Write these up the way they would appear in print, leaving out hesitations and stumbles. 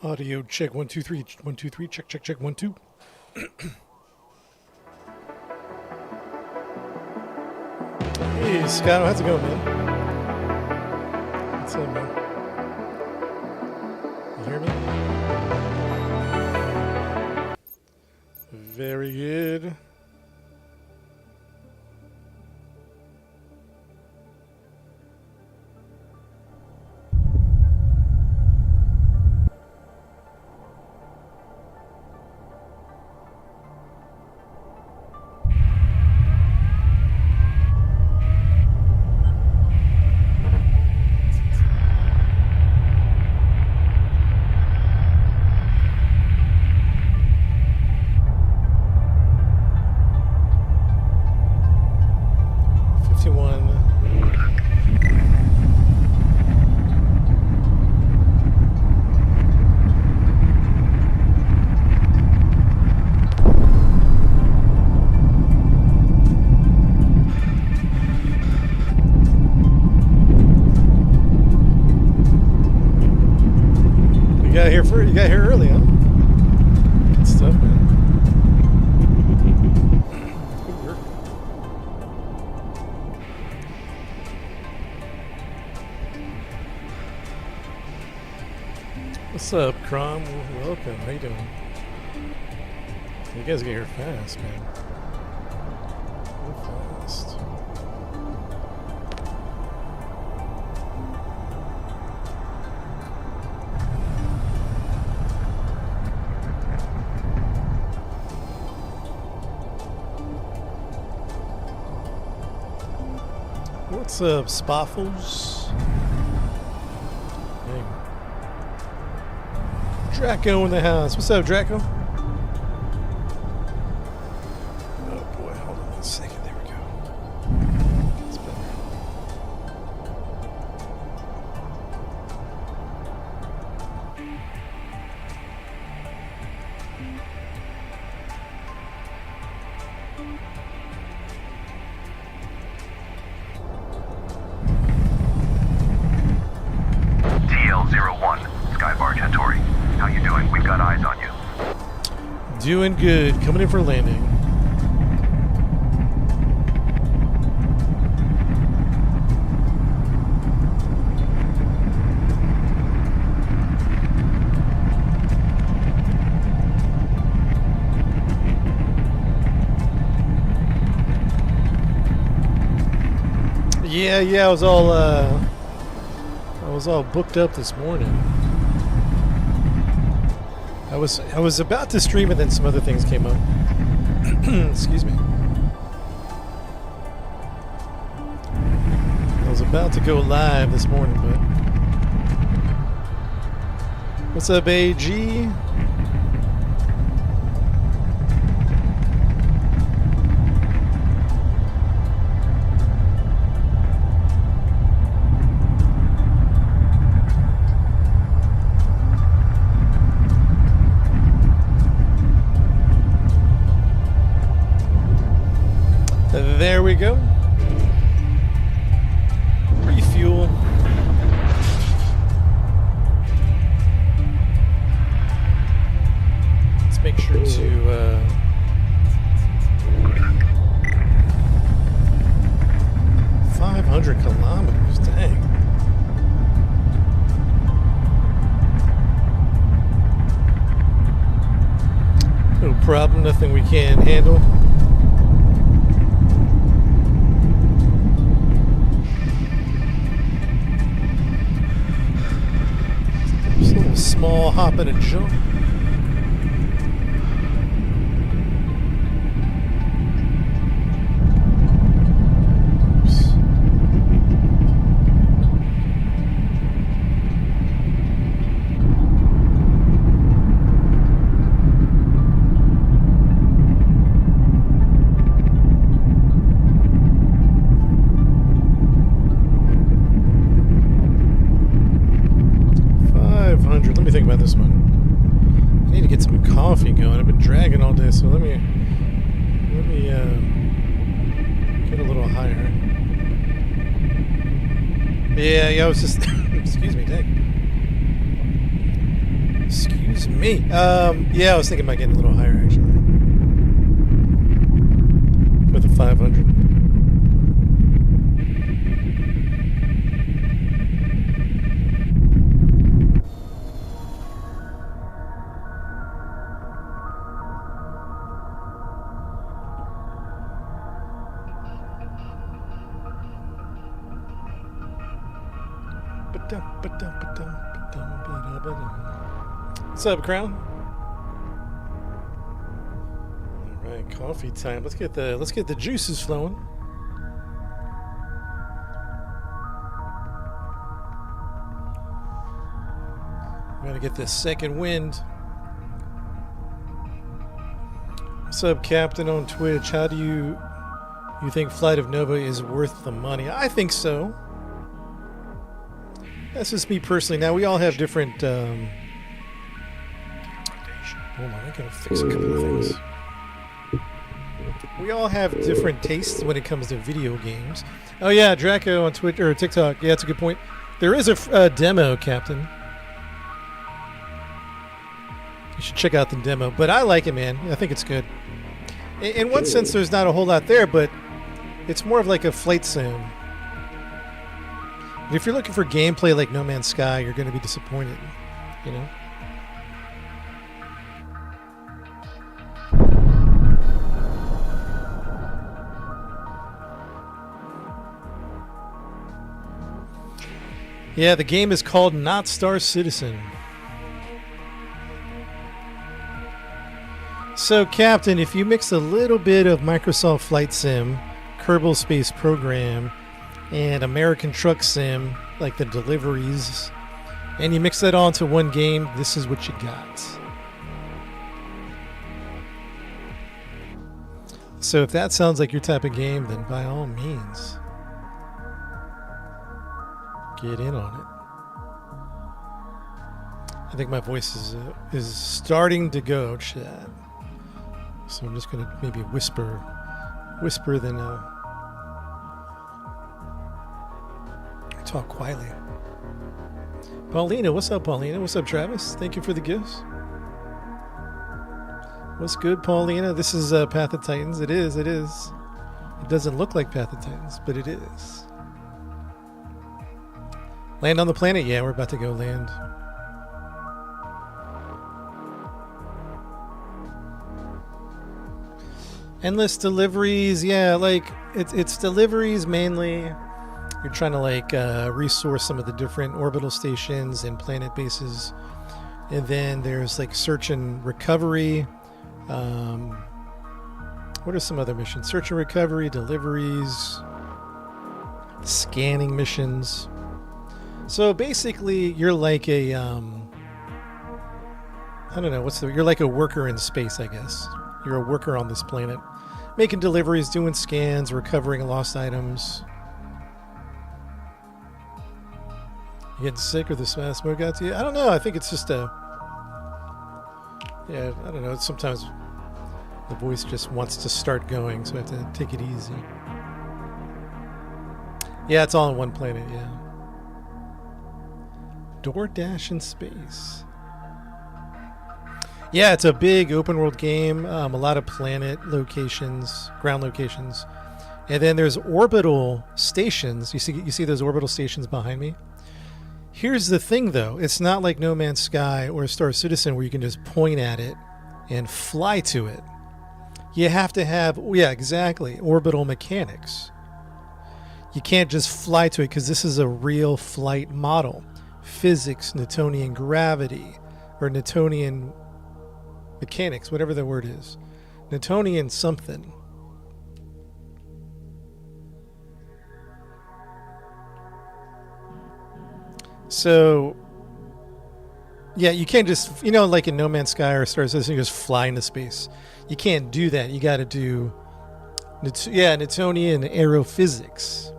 Audio check 1 2 3 1 2 3 check check check 1 2. Hey Scott, how's it going, man? What's up, man? You hear me? Very good. You got here early, huh? Good stuff, man. Good work. What's up, Crom? Welcome. How you doing? You guys get here fast, man. Real fast. What's up, Spoffles? Hey. Draco in the house. What's up, Draco? Oh boy, hold on 1 second. There we go. That's better. TL01, Skybar Centauri. How you doing? We've got eyes on you. Doing good. Coming in for landing. Yeah, I was all booked up this morning. I was about to stream and then some other things came up. Excuse me. I was about to go live this morning, but what's up, AG? There we go. Refuel. Let's make sure to 500 kilometers, dang. No problem, nothing we can't handle. Small hop and a jump. Oops. Let me think about this one. I need to get some coffee going. I've been dragging all day, so let me get a little higher. Yeah, I was just excuse me, dang. Excuse Excuse me. Yeah, I was thinking about getting a little higher actually. For the 500. What's up, Crown? All right, coffee time. Let's get the juices flowing. We gotta get this second wind. What's up, Captain on Twitch? How do you think Flight of Nova is worth the money? I think so. That's just me personally. Now we all have different. Hold on, I gotta fix a couple of things. We all have different tastes when it comes to video games. Oh yeah, Draco on Twitter or TikTok. Yeah, that's a good point. There is a demo, Captain. You should check out the demo. But I like it, man. I think it's good. In one sense, there's not a whole lot there, but it's more of like a flight sim. And if you're looking for gameplay like No Man's Sky, you're going to be disappointed. You know. Yeah, the game is called Not Star Citizen. So, Captain, if you mix a little bit of Microsoft Flight Sim, Kerbal Space Program, and American Truck Sim, like the deliveries, and you mix that all into one game, this is what you got. So if that sounds like your type of game, then by all means, get in on it. I think my voice is starting to go, Chad. So I'm just gonna maybe whisper then talk quietly. Paulina, what's up, Paulina? What's up, Travis? Thank you for the gifts. What's good, Paulina? This is Path of Titans. It is. It doesn't look like Path of Titans, but it is. Land on the planet? Yeah, we're about to go land. Endless deliveries, yeah, like it's deliveries mainly. You're trying to like resource some of the different orbital stations and planet bases, and then there's like search and recovery. What are some other missions? Search and recovery, deliveries, scanning missions. So basically, you're like a I don't know you're like a worker in space, I guess. You're a worker on this planet, making deliveries, doing scans, recovering lost items. You getting sick or the smoke got to you? I don't know. I think it's just I don't know. Sometimes the voice just wants to start going, so I have to take it easy. Yeah, it's all on one planet, yeah. DoorDash in space. Yeah, it's a big open world game. A lot of planet locations, ground locations, and then there's orbital stations. You see those orbital stations behind me. Here's the thing, though: it's not like No Man's Sky or Star Citizen where you can just point at it and fly to it. You have to have, exactly, orbital mechanics. You can't just fly to it because this is a real flight model. Physics, Newtonian gravity, or Newtonian mechanics, whatever the word is. Newtonian something. So, yeah, you can't just, like in No Man's Sky or Star Citizen, you just fly into space. You can't do that. You got to do, Newtonian aerophysics.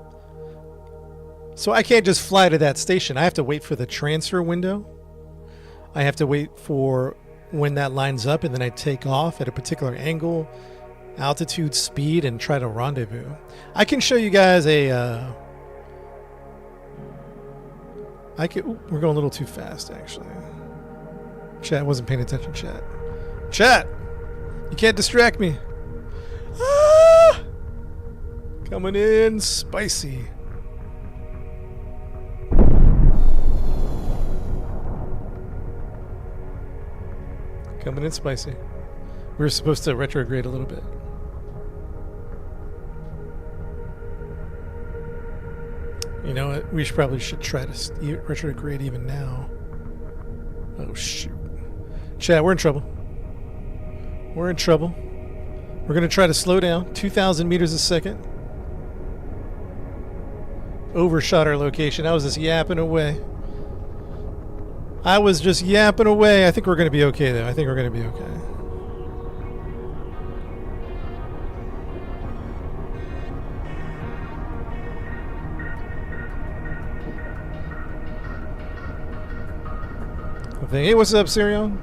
So I can't just fly to that station. I have to wait for the transfer window. I have to wait for when that lines up, and then I take off at a particular angle, altitude, speed, and try to rendezvous. I can show you guys we're going a little too fast, actually. Chat wasn't paying attention, chat. Chat! You can't distract me. Ah! Coming in spicy. Coming in spicy. We were supposed to retrograde a little bit. You know what? We probably should try to retrograde even now. Oh, shoot. Chat, we're in trouble. We're in trouble. We're going to try to slow down. 2,000 meters a second. Overshot our location. I was just yapping away. I think we're going to be okay, though. I think we're going to be okay. Hey, what's up, Sirion?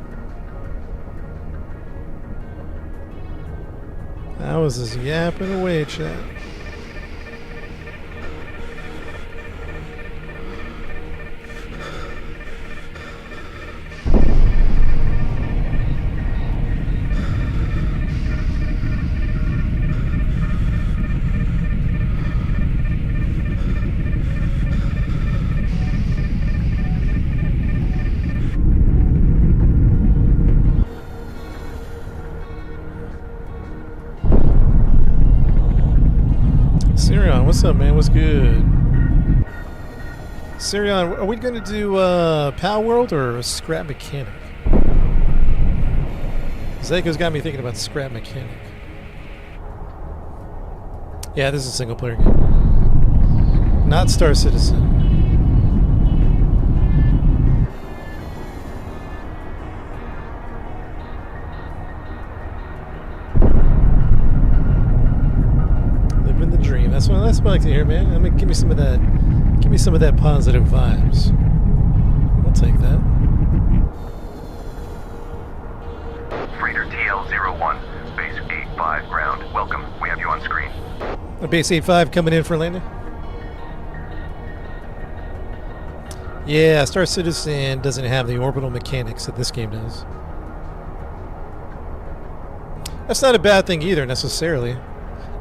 I was just yapping away, chat. What's up, man? What's good? Sirion, are we going to do Pal World or Scrap Mechanic? Zako's got me thinking about Scrap Mechanic. Yeah, this is a single player game. Not Star Citizen. That's what I like to hear, man. I mean, give me some of that positive vibes. I'll take that. Freighter TL-01, base 85 ground. Welcome. We have you on screen. Base 85 coming in for landing. Yeah, Star Citizen doesn't have the orbital mechanics that this game does. That's not a bad thing either, necessarily.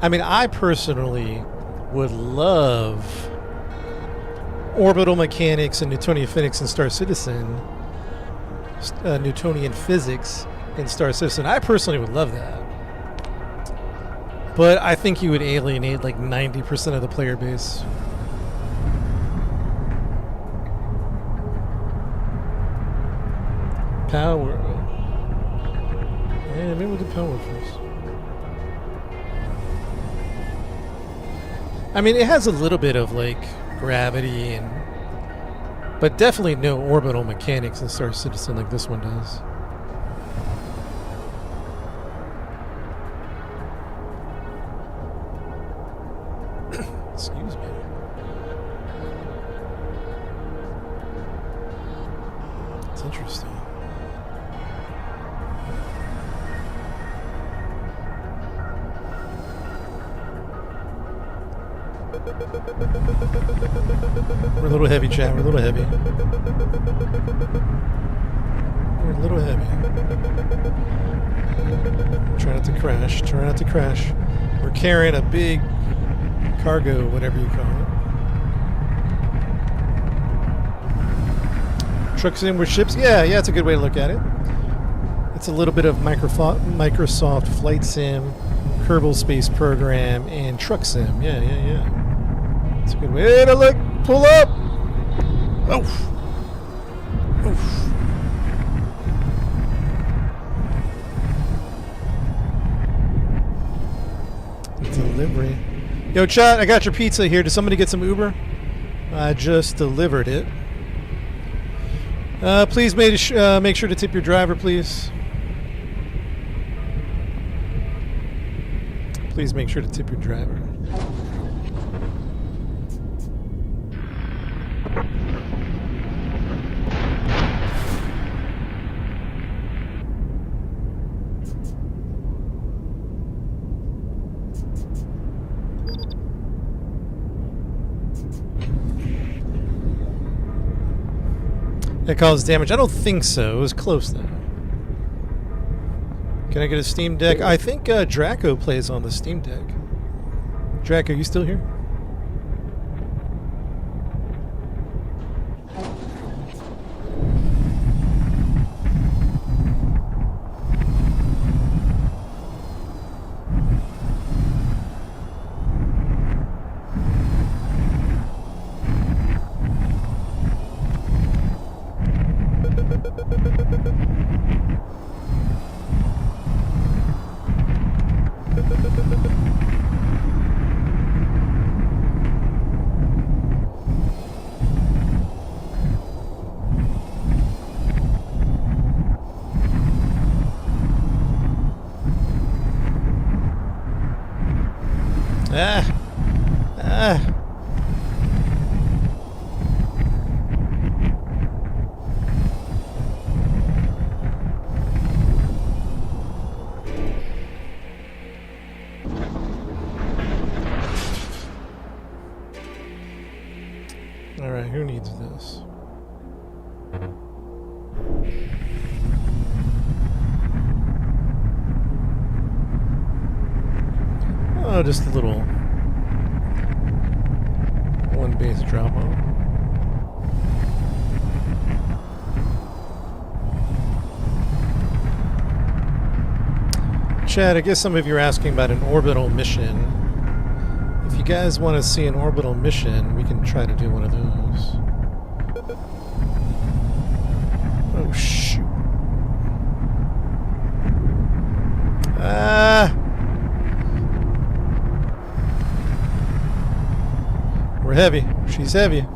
I mean, I personally would love orbital mechanics and Newtonian physics in Star Citizen. Newtonian physics in Star Citizen. I personally would love that. But I think you would alienate like 90% of the player base. Power. Yeah, maybe we'll do Power first. I mean, it has a little bit of like gravity but definitely no orbital mechanics in Star Citizen like this one does. Excuse me. It's interesting. We're a little heavy, chat. We're a little heavy. We're a little heavy. Try not to crash. Try not to crash. We're carrying a big cargo, whatever you call it. Trucks in with ships. Yeah, it's a good way to look at it. It's a little bit of Microsoft Flight Sim, Kerbal Space Program, and Truck Sim. Yeah. It's a good way to look. Pull up. Oof. Delivery. Yo, chat, I got your pizza here. Did somebody get some Uber? I just delivered it. Please make sure to tip your driver, please. Please make sure to tip your driver. That caused damage. I don't think so. It was close though. Can I get a Steam Deck? I think Draco plays on the Steam Deck. Draco, you still here? Ah! Ah! Alright, who needs this? Oh, just a little one base drop on. Chad, I guess some of you are asking about an orbital mission. If you guys want to see an orbital mission, we can try to do one of those. Oh, shoot. Ah! We're heavy. She's heavy.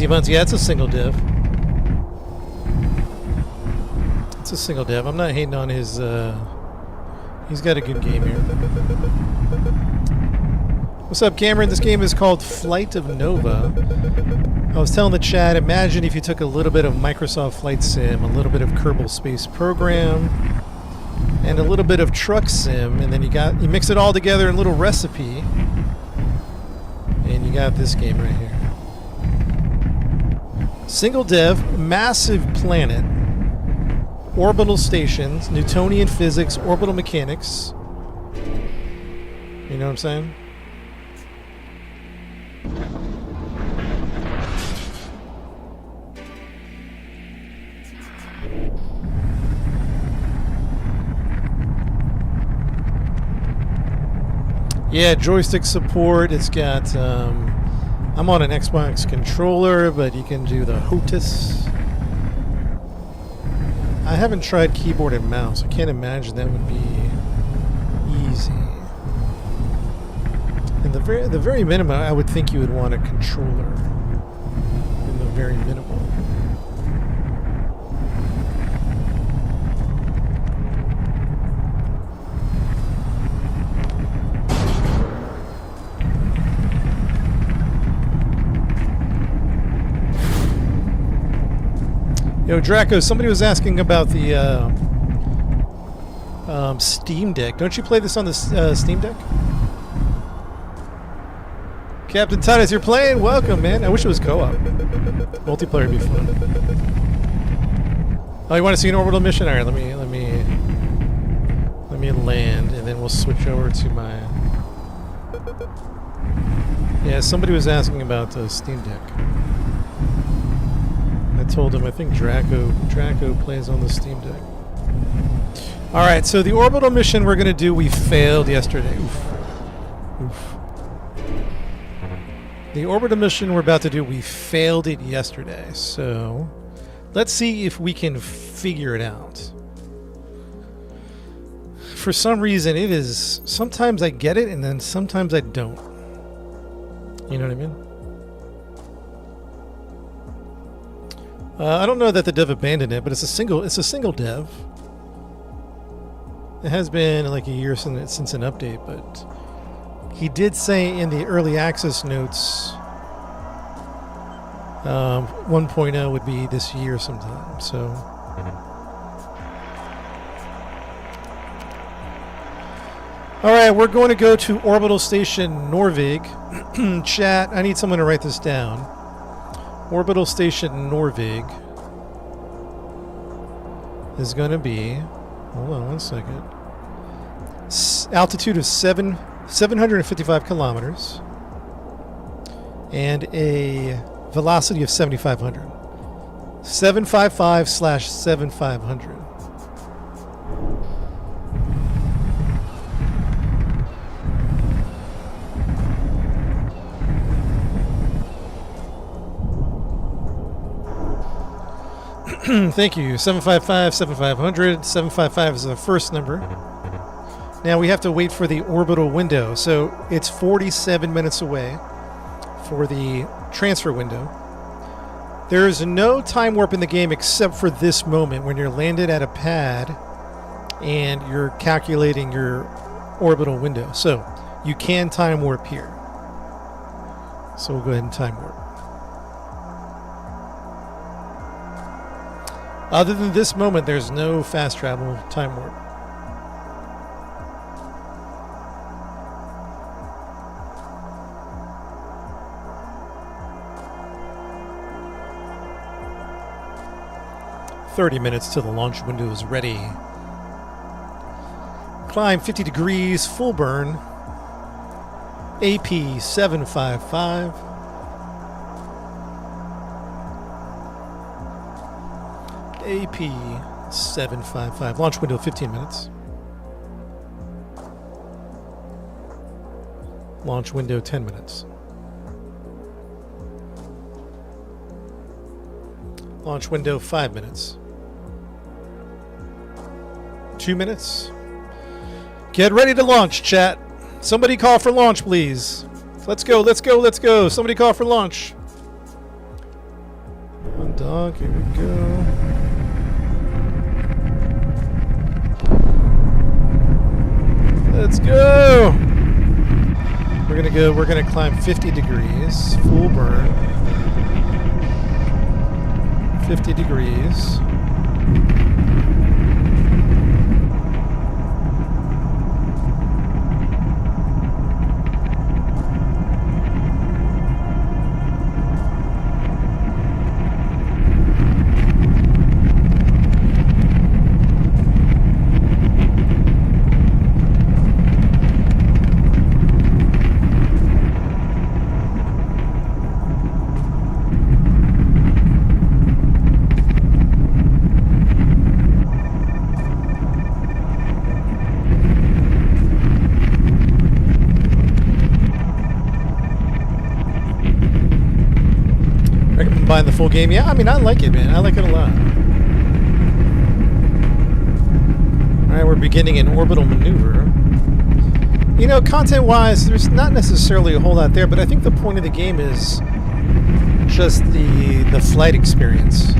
Months. Yeah, it's a single div. It's a single div. I'm not hating on his. He's got a good game here. What's up, Cameron? This game is called Flight of Nova. I was telling the chat, imagine if you took a little bit of Microsoft Flight Sim, a little bit of Kerbal Space Program, and a little bit of Truck Sim, and then you mix it all together in a little recipe, and you got this game right here. Single dev, massive planet, orbital stations, Newtonian physics, orbital mechanics. You know what I'm saying? Yeah, joystick support. It's got I'm on an Xbox controller, but you can do the HOTAS. I haven't tried keyboard and mouse. I can't imagine that would be easy. And the very minimum, I would think you would want a controller. In the very minimum. Yo, Draco, somebody was asking about the Steam Deck. Don't you play this on the Steam Deck? Captain Titus, you're playing? Welcome, man. I wish it was co-op. Multiplayer would be fun. Oh, you want to see an orbital mission? All right, let me land, and then we'll switch over to my... Yeah, somebody was asking about the Steam Deck. I told him I think Draco plays on the Steam Deck. Alright, so the orbital mission we're going to do, we failed yesterday. Oof. Oof. The orbital mission we're about to do, we failed it yesterday. So let's see if we can figure it out. For some reason, it is... Sometimes I get it, and then sometimes I don't. You know what I mean? I don't know that the dev abandoned it, but it's a single dev. It has been like a year since an update, but he did say in the early access notes 1.0 would be this year sometime. So all right, we're going to go to Orbital Station Norvig. Chat, I need someone to write this down. Orbital Station Norvig is going to be, hold on one second, altitude of 755 kilometers and a velocity of 7,500. 755/7500. Thank you. 755/7500. 755 is the first number. Now we have to wait for the orbital window. So it's 47 minutes away for the transfer window. There is no time warp in the game except for this moment when you're landed at a pad and you're calculating your orbital window. So you can time warp here. So we'll go ahead and time warp. Other than this moment, there's no fast travel time warp. "30 minutes till the launch window is ready. Climb 50 degrees, full burn. AP 755. AP 755. Launch window 15 minutes. Launch window 10 minutes. Launch window 5 minutes. 2 minutes. Get ready to launch, chat. Somebody call for launch, please. Let's go, let's go, let's go. Somebody call for launch. One dog, here we go. Let's go. We're gonna climb 50 degrees, full burn. 50 degrees. Buying the full game. Yeah, I mean, I like it, man. I like it a lot. Alright, we're beginning an orbital maneuver. You know, content-wise, there's not necessarily a whole lot there, but I think the point of the game is just the flight experience.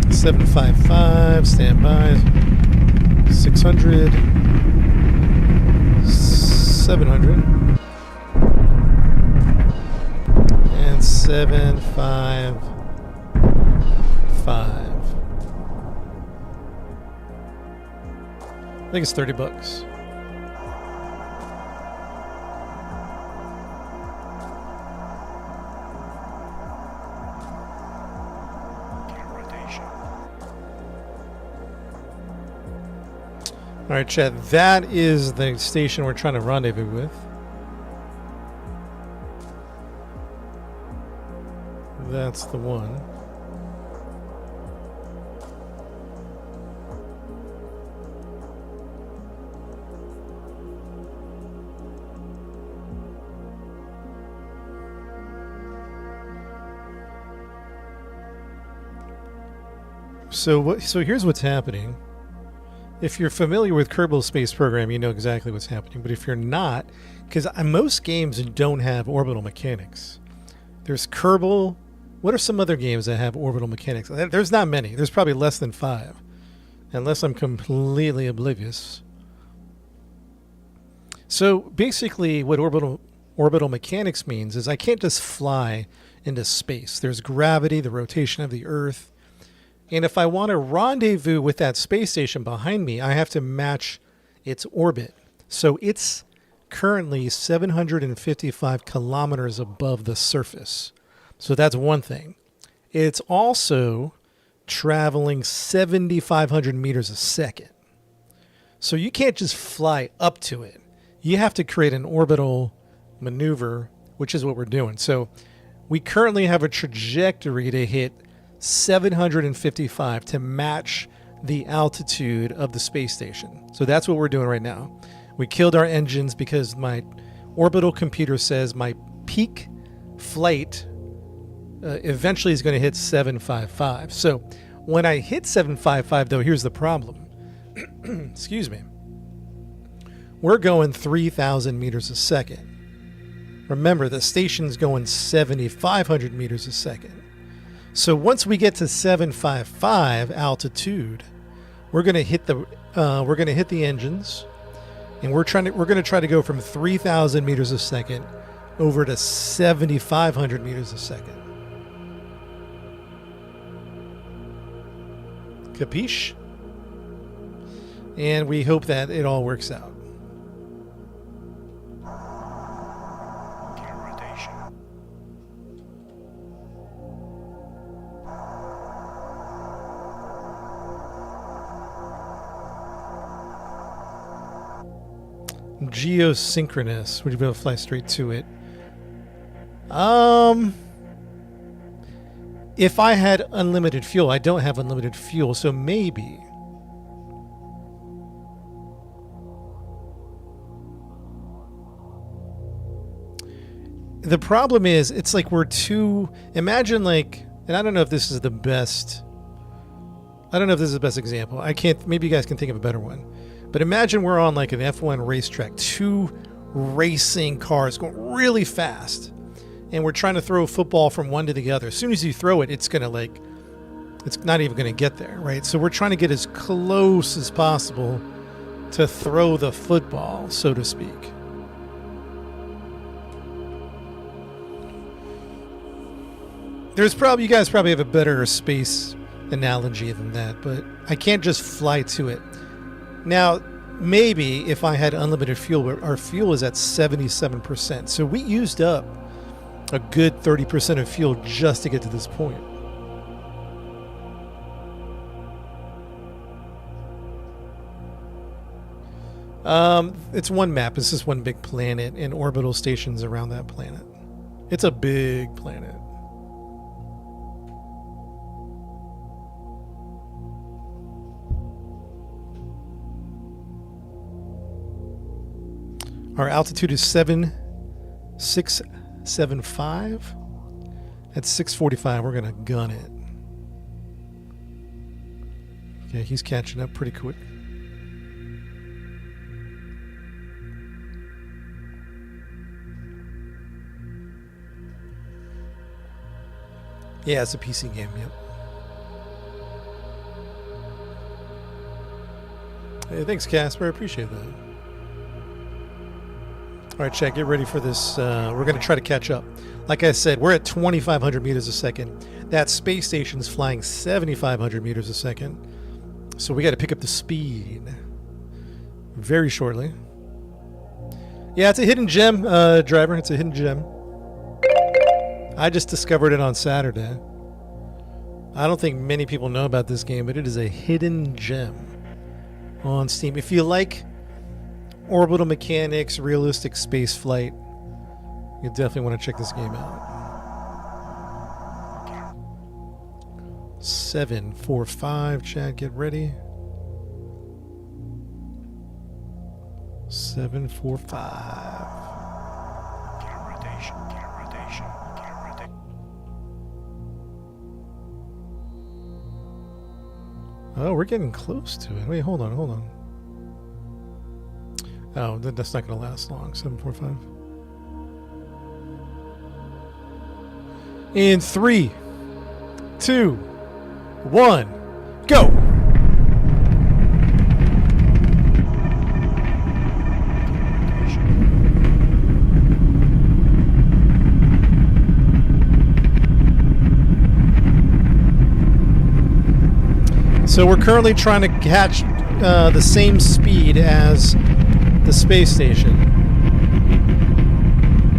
755, standby. 600. 700. 755. I think it's $30. All right, chat. That is the station we're trying to rendezvous with. That's the one. So here's what's happening. If you're familiar with Kerbal Space Program, you know exactly what's happening. But if you're not, because most games don't have orbital mechanics. There's Kerbal. What are some other games that have orbital mechanics? There's not many. There's probably less than 5. unless I'm completely oblivious. So basically what orbital mechanics means is I can't just fly into space. There's gravity, the rotation of the Earth. And if I want to rendezvous with that space station behind me, I have to match its orbit. So it's currently 755 kilometers above the surface. So that's one thing. It's also traveling 7,500 meters a second. So you can't just fly up to it. You have to create an orbital maneuver, which is what we're doing. So we currently have a trajectory to hit 755 to match the altitude of the space station. So that's what we're doing right now. We killed our engines because my orbital computer says my peak flight eventually is going to hit 755. So when I hit 755, though, here's the problem. Excuse me. We're going 3,000 meters a second. Remember, the station's going 7,500 meters a second. So once we get to 755 altitude, we're going to hit the engines, and we're going to try to go from 3,000 meters a second over to 7,500 meters a second. Capiche? And we hope that it all works out. Geosynchronous. Would you be able to fly straight to it? If I had unlimited fuel, I don't have unlimited fuel, so maybe. The problem is, it's like we're too. Imagine like, and I don't know if this is the best. I don't know if this is the best example. I can't. Maybe you guys can think of a better one. But imagine we're on like an F1 racetrack, two racing cars going really fast, and we're trying to throw a football from one to the other. As soon as you throw it, it's not even going to get there, right? So we're trying to get as close as possible to throw the football, so to speak. You guys probably have a better space analogy than that, but I can't just fly to it. Now, maybe if I had unlimited fuel, but our fuel is at 77%. So we used up a good 30% of fuel just to get to this point. It's one map. It's just one big planet and orbital stations around that planet. It's a big planet. Our altitude is 7,675. At 645, we're going to gun it. Okay, he's catching up pretty quick. Yeah, it's a PC game, yep. Hey, thanks, Casper. I appreciate that. All right, chat, get ready for this. We're going to try to catch up. Like I said, we're at 2,500 meters a second. That space station's flying 7,500 meters a second. So we got to pick up the speed very shortly. Yeah, it's a hidden gem, driver. It's a hidden gem. I just discovered it on Saturday. I don't think many people know about this game, but it is a hidden gem on Steam. If you like orbital mechanics, realistic space flight, you definitely want to check this game out. 745, Chad, get ready. 745. Rotation. Oh, we're getting close to it. Wait, hold on. Oh, that's not going to last long. 745. In 3, 2, 1, go! So we're currently trying to catch the same speed as the space station.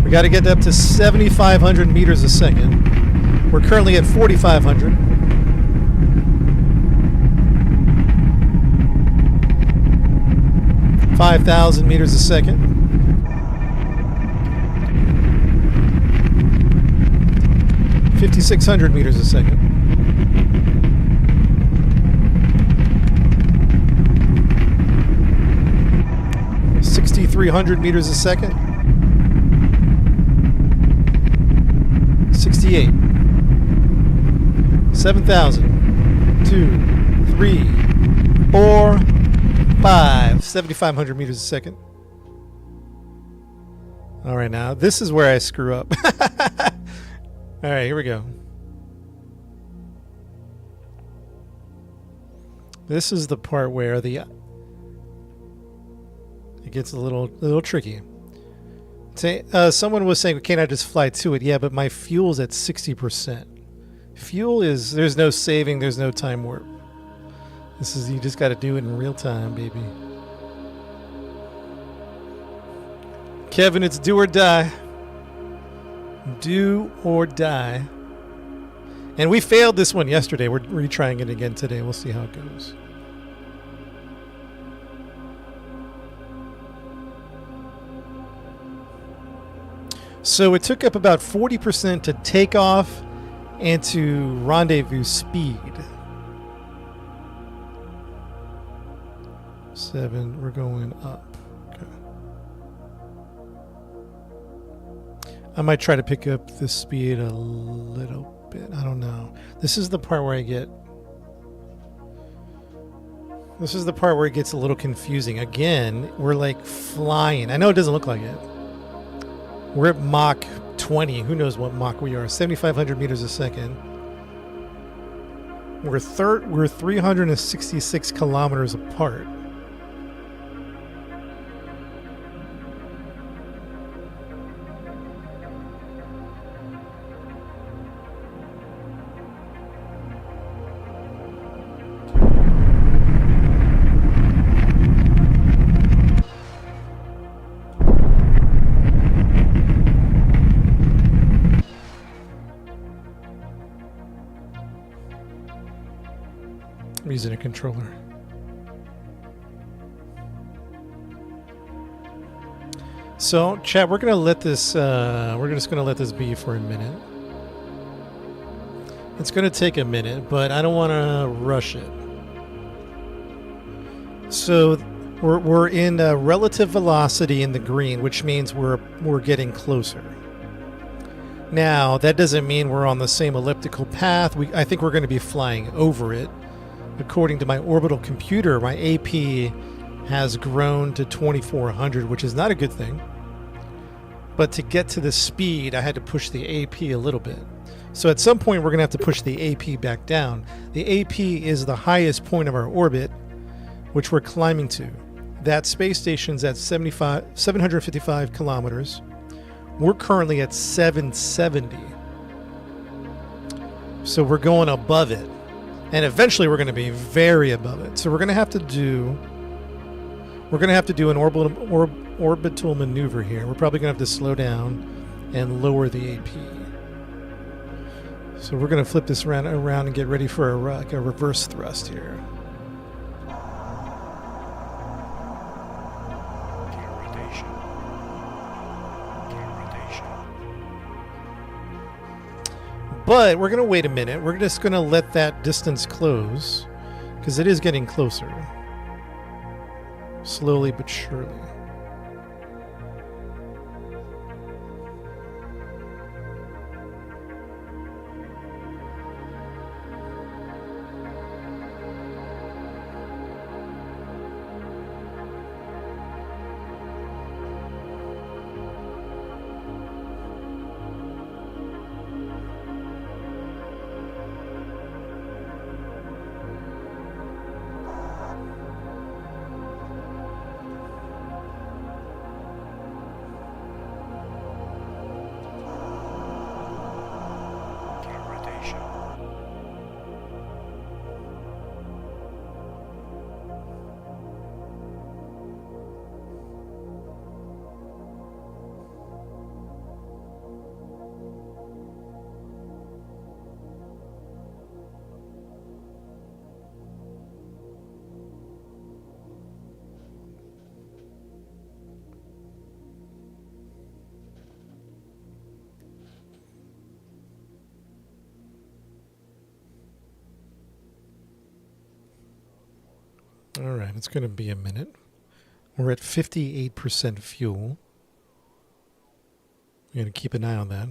We got to get up to 7,500 meters a second. We're currently at 4,500. (5,000 meters a second). 5,600 meters a second. 6,300 meters a second. 68. 7,000. 2, 3, 4, 5. 7,500 meters a second. All right, now this is where I screw up. All right, here we go. This is the part where it gets a little tricky. Someone was saying, "Can't I just fly to it?" Yeah, but my fuel's at 60%. Fuel is there's no saving, there's no time warp. This is you just got to do it in real time, baby. Kevin, it's do or die. Do or die. And we failed this one yesterday. We're retrying it again today. We'll see how it goes. So it took up about 40% to take off and to rendezvous speed. 7, we're going up. Okay. I might try to pick up the speed a little bit. I don't know. This is the part where it gets a little confusing. Again, we're like flying. I know it doesn't look like it. We're at Mach 20. Who knows what Mach we are? 7,500 meters a second. We're 366 kilometers apart. I'm using a controller. So, chat, we're gonna let this. We're just gonna let this be for a minute. It's gonna take a minute, but I don't want to rush it. So, we're in relative velocity in the green, which means we're getting closer. Now, that doesn't mean we're on the same elliptical path. I think we're going to be flying over it. According to my orbital computer, my AP has grown to 2,400, which is not a good thing. But to get to the speed, I had to push the AP a little bit. So at some point, we're going to have to push the AP back down. The AP is the highest point of our orbit, which we're climbing to. That space station's at 755 kilometers. We're currently at 770. So we're going above it. And eventually we're going to be very above it. So we're going to have to do an orbital maneuver here. We're probably going to have to slow down and lower the AP. So we're going to flip this around and get ready for a reverse thrust here. But we're going to wait a minute. We're just going to let that distance close because it is getting closer. Slowly but surely. All right, it's going to be a minute. We're at 58% fuel. We're going to keep an eye on that.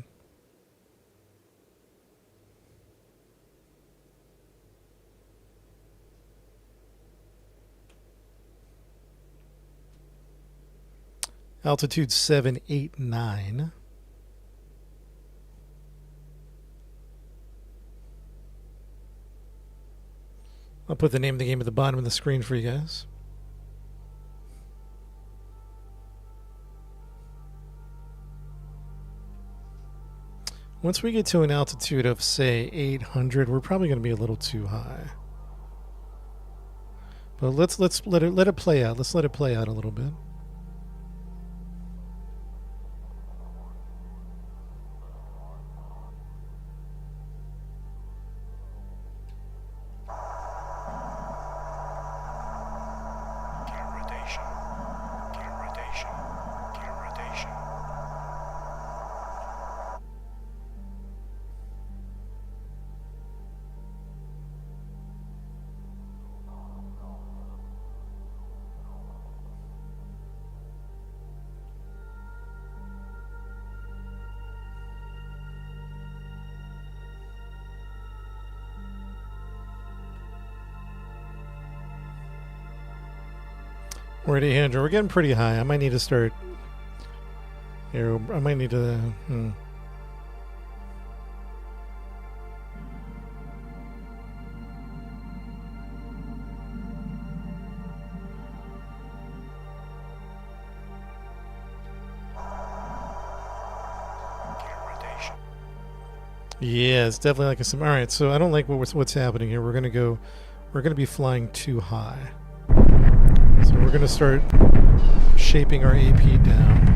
Altitude 789. I'll put the name of the game at the bottom of the screen for you guys. Once we get to an altitude of, say, 800, we're probably going to be a little too high. But let's let it play out. Let's let it play out a little bit. We're at 800. We're getting pretty high. I might need to start here. I might need to. Yeah, it's definitely like a sim. All right, so I don't like what's happening here. We're gonna be flying too high. So we're going to start shaping our AP down.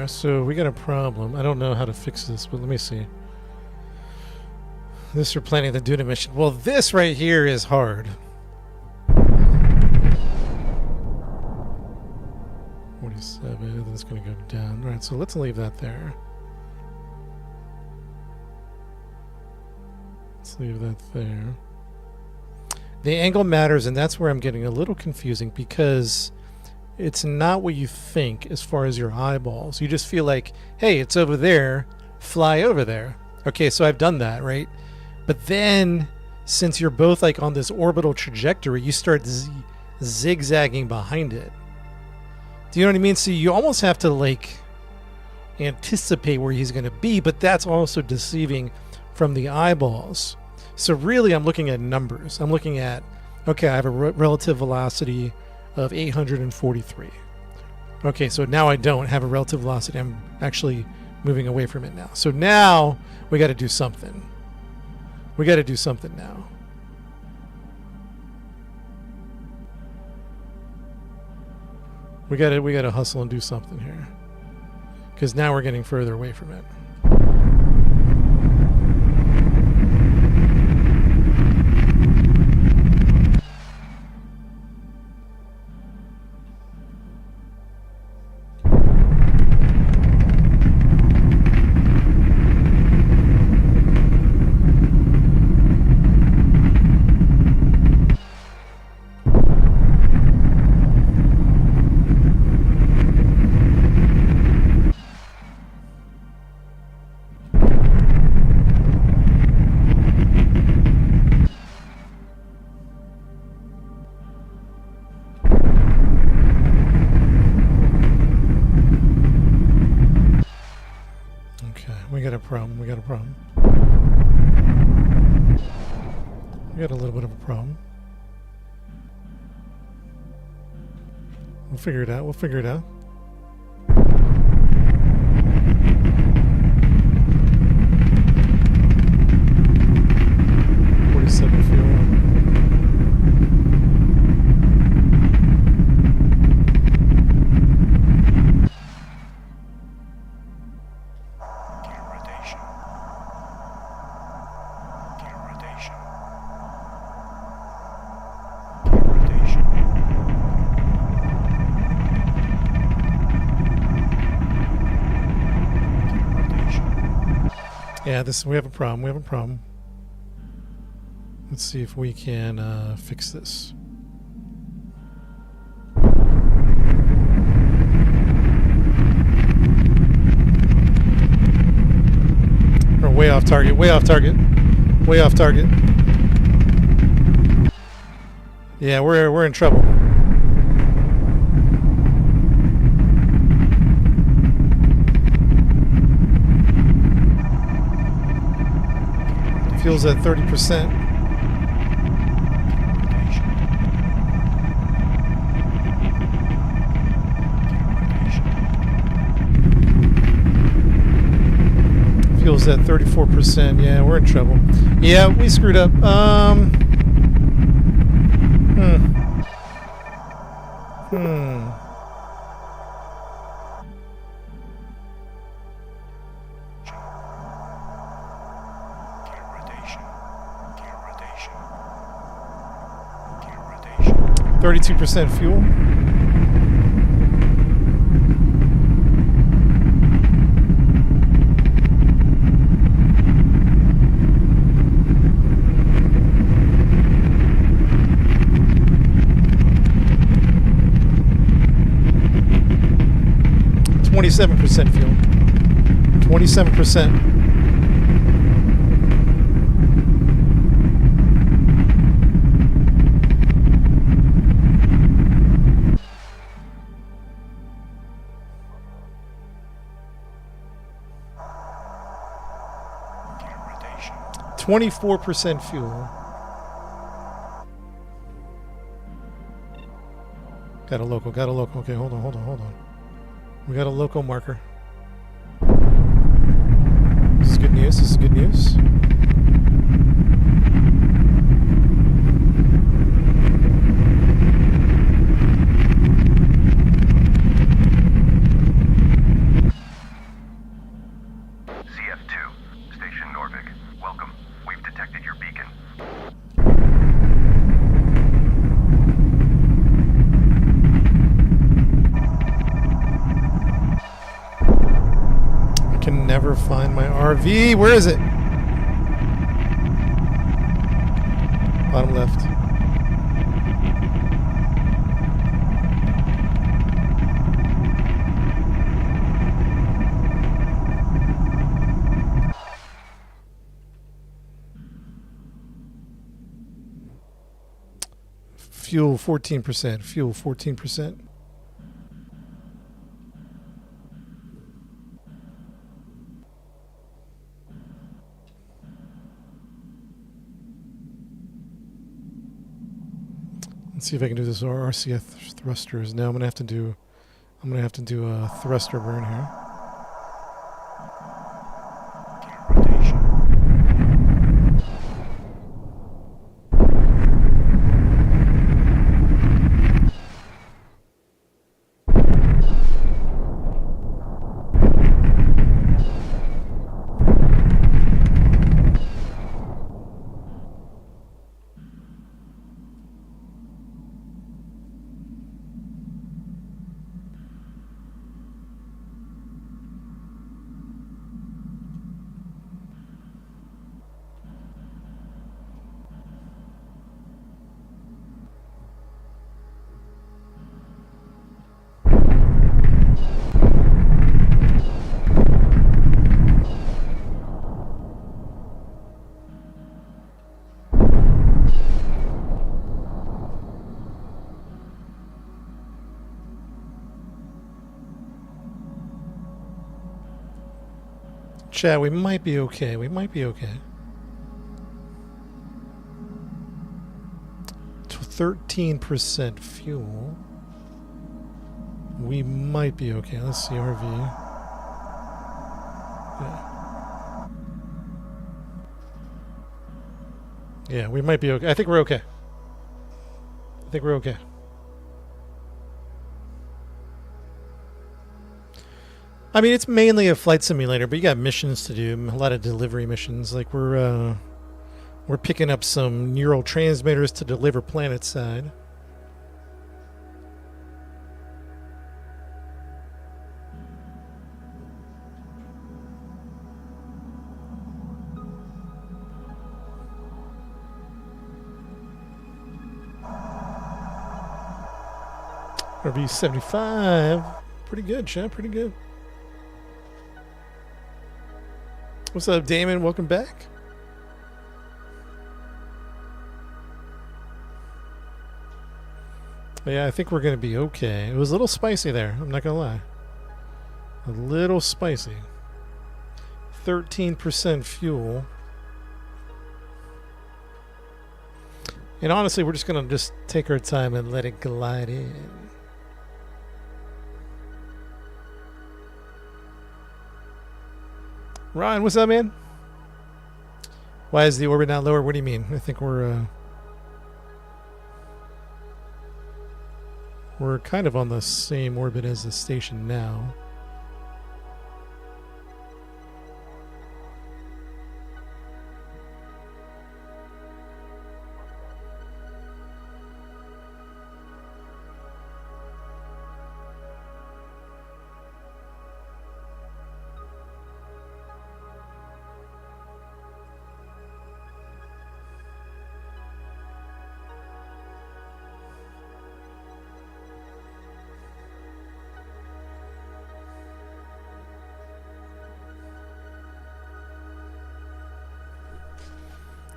So we got a problem. I don't know how to fix this, but let me see. This we're planning the Duna mission. Well, this right here is hard. 47, that's going to go down. All right, so let's leave that there. Let's leave that there. The angle matters, and that's where I'm getting a little confusing because it's not what you think as far as your eyeballs. You just feel like, hey, it's over there, fly over there. Okay, so I've done that, right? But then, since you're both like on this orbital trajectory, you start zigzagging behind it. Do you know what I mean? So you almost have to like anticipate where he's going to be, but that's also deceiving from the eyeballs. So really, I'm looking at numbers. I'm looking at, okay, I have a relative velocity of 843. Okay, so now I don't have a relative velocity. I'm actually moving away from it now. So now we got to do something. We got to do something now. We got to hustle and do something here. Because now we're getting further away from it. problem. We got a problem. We got a little bit of a problem. We'll figure it out. We'll figure it out. Yeah, we have a problem. We have a problem. Let's see if we can fix this. We're way off target. Way off target. Way off target. Yeah, we're in trouble. Fuel's at 30%. Fuel's at 34%. Yeah, we're in trouble. Yeah, we screwed up. Gear 32% fuel. %, fuel. 27%. Gear rotation. 24% fuel. Got a local, got a local. Okay, hold on. We got a local marker. This is good news, this is good news. CF2, Station Norvik. Welcome. We've detected your beacon. Can never find my RV. Where is it? Bottom left. Fuel 14%. Fuel 14%. Let's see if I can do this RCF thrusters. Now I'm gonna have to do a thruster burn here. Gear rotation. Chat, we might be okay. We might be okay. 13% fuel. We might be okay. Let's see RV. Yeah. Yeah, we might be okay. I think we're okay. I think we're okay. I mean, it's mainly a flight simulator, but you got missions to do. A lot of delivery missions. Like we're picking up some neural transmitters to deliver planetside. RV-75. Pretty good, chat. Pretty good. What's up, Damon? Welcome back. Yeah, I think we're going to be okay. It was a little spicy there. I'm not going to lie. A little spicy. 13% fuel. And honestly, we're just going to just take our time and let it glide in. Ron, what's up, man? Why is the orbit not lower? What do you mean? I think we're kind of on the same orbit as the station now.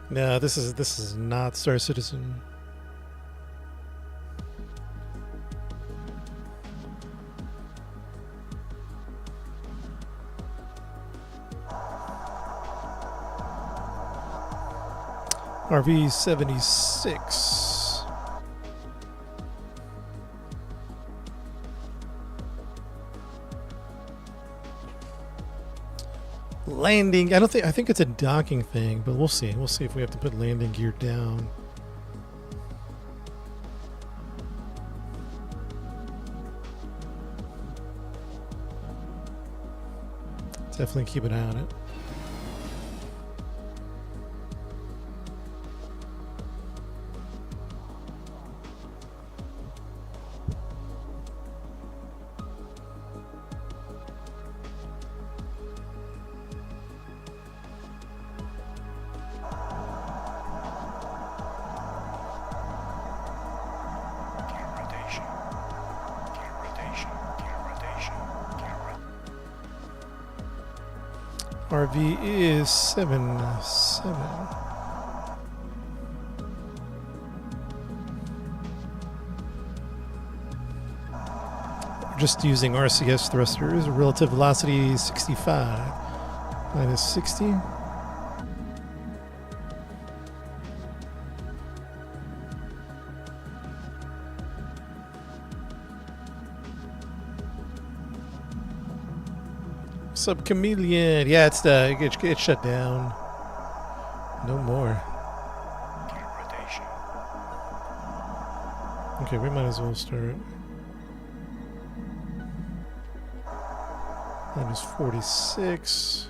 No, this is not Star Citizen. RV-76. Landing. I think it's a docking thing, but we'll see. We'll see if we have to put landing gear down. Definitely keep an eye on it. RV is 7-7. We're just using RCS thrusters. Relative velocity 65 minus 60. What's up, Chameleon? Yeah, it's shut down. No more. Okay, we might as well start. Minus 46.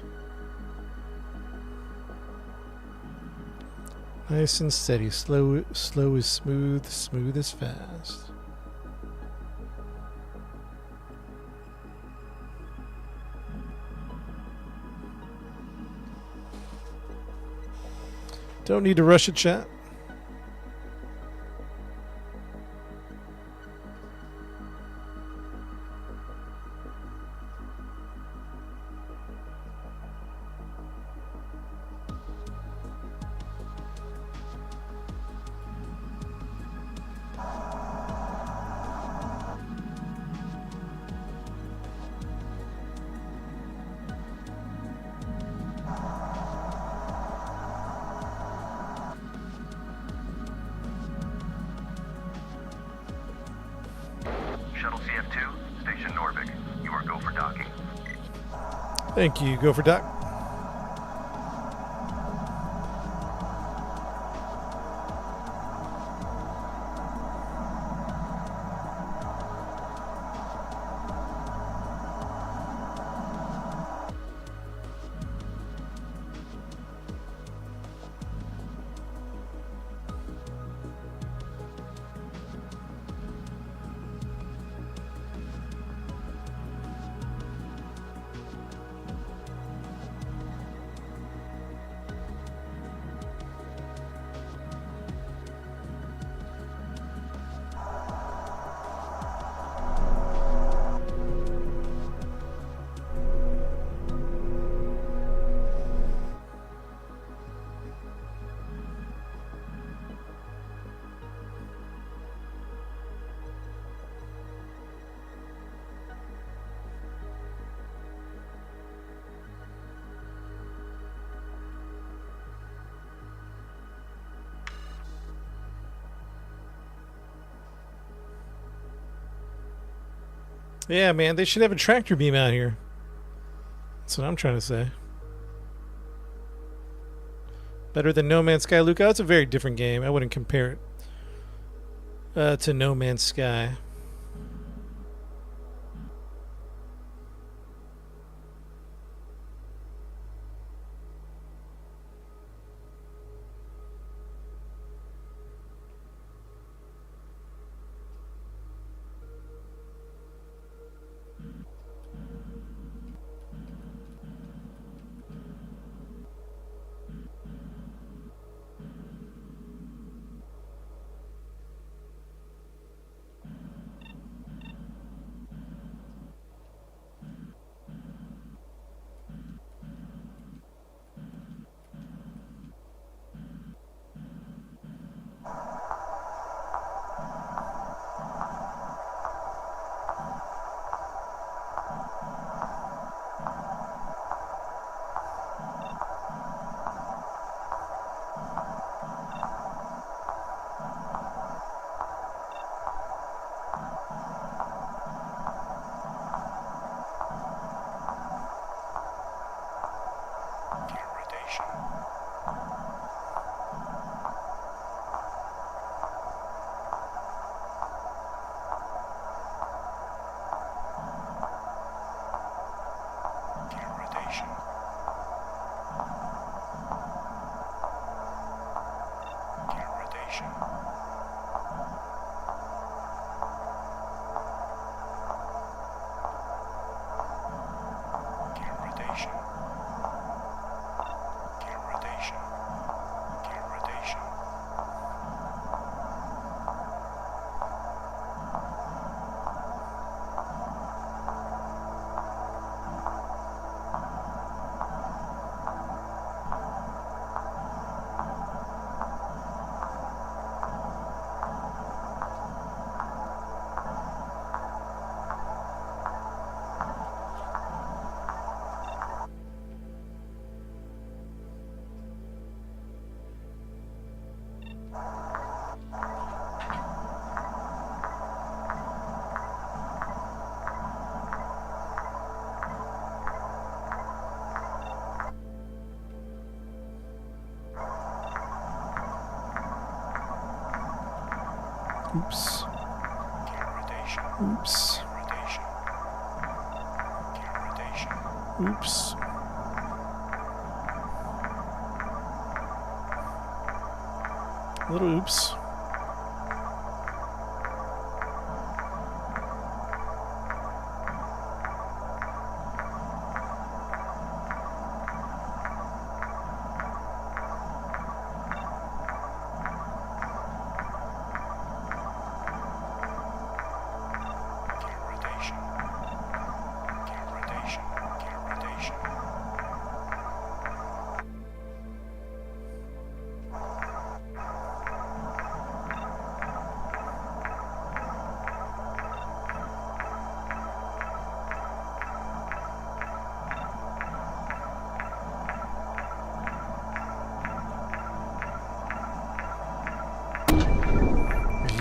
Nice and steady. Slow is smooth. Smooth is fast. Don't need to rush it, chat. Thank you, Go for Duck. Yeah, man, they should have a tractor beam out here. That's what I'm trying to say. Better than No Man's Sky, Luca. It's a very different game. I wouldn't compare it to No Man's Sky. Oops. Oops. Oops. Little oops.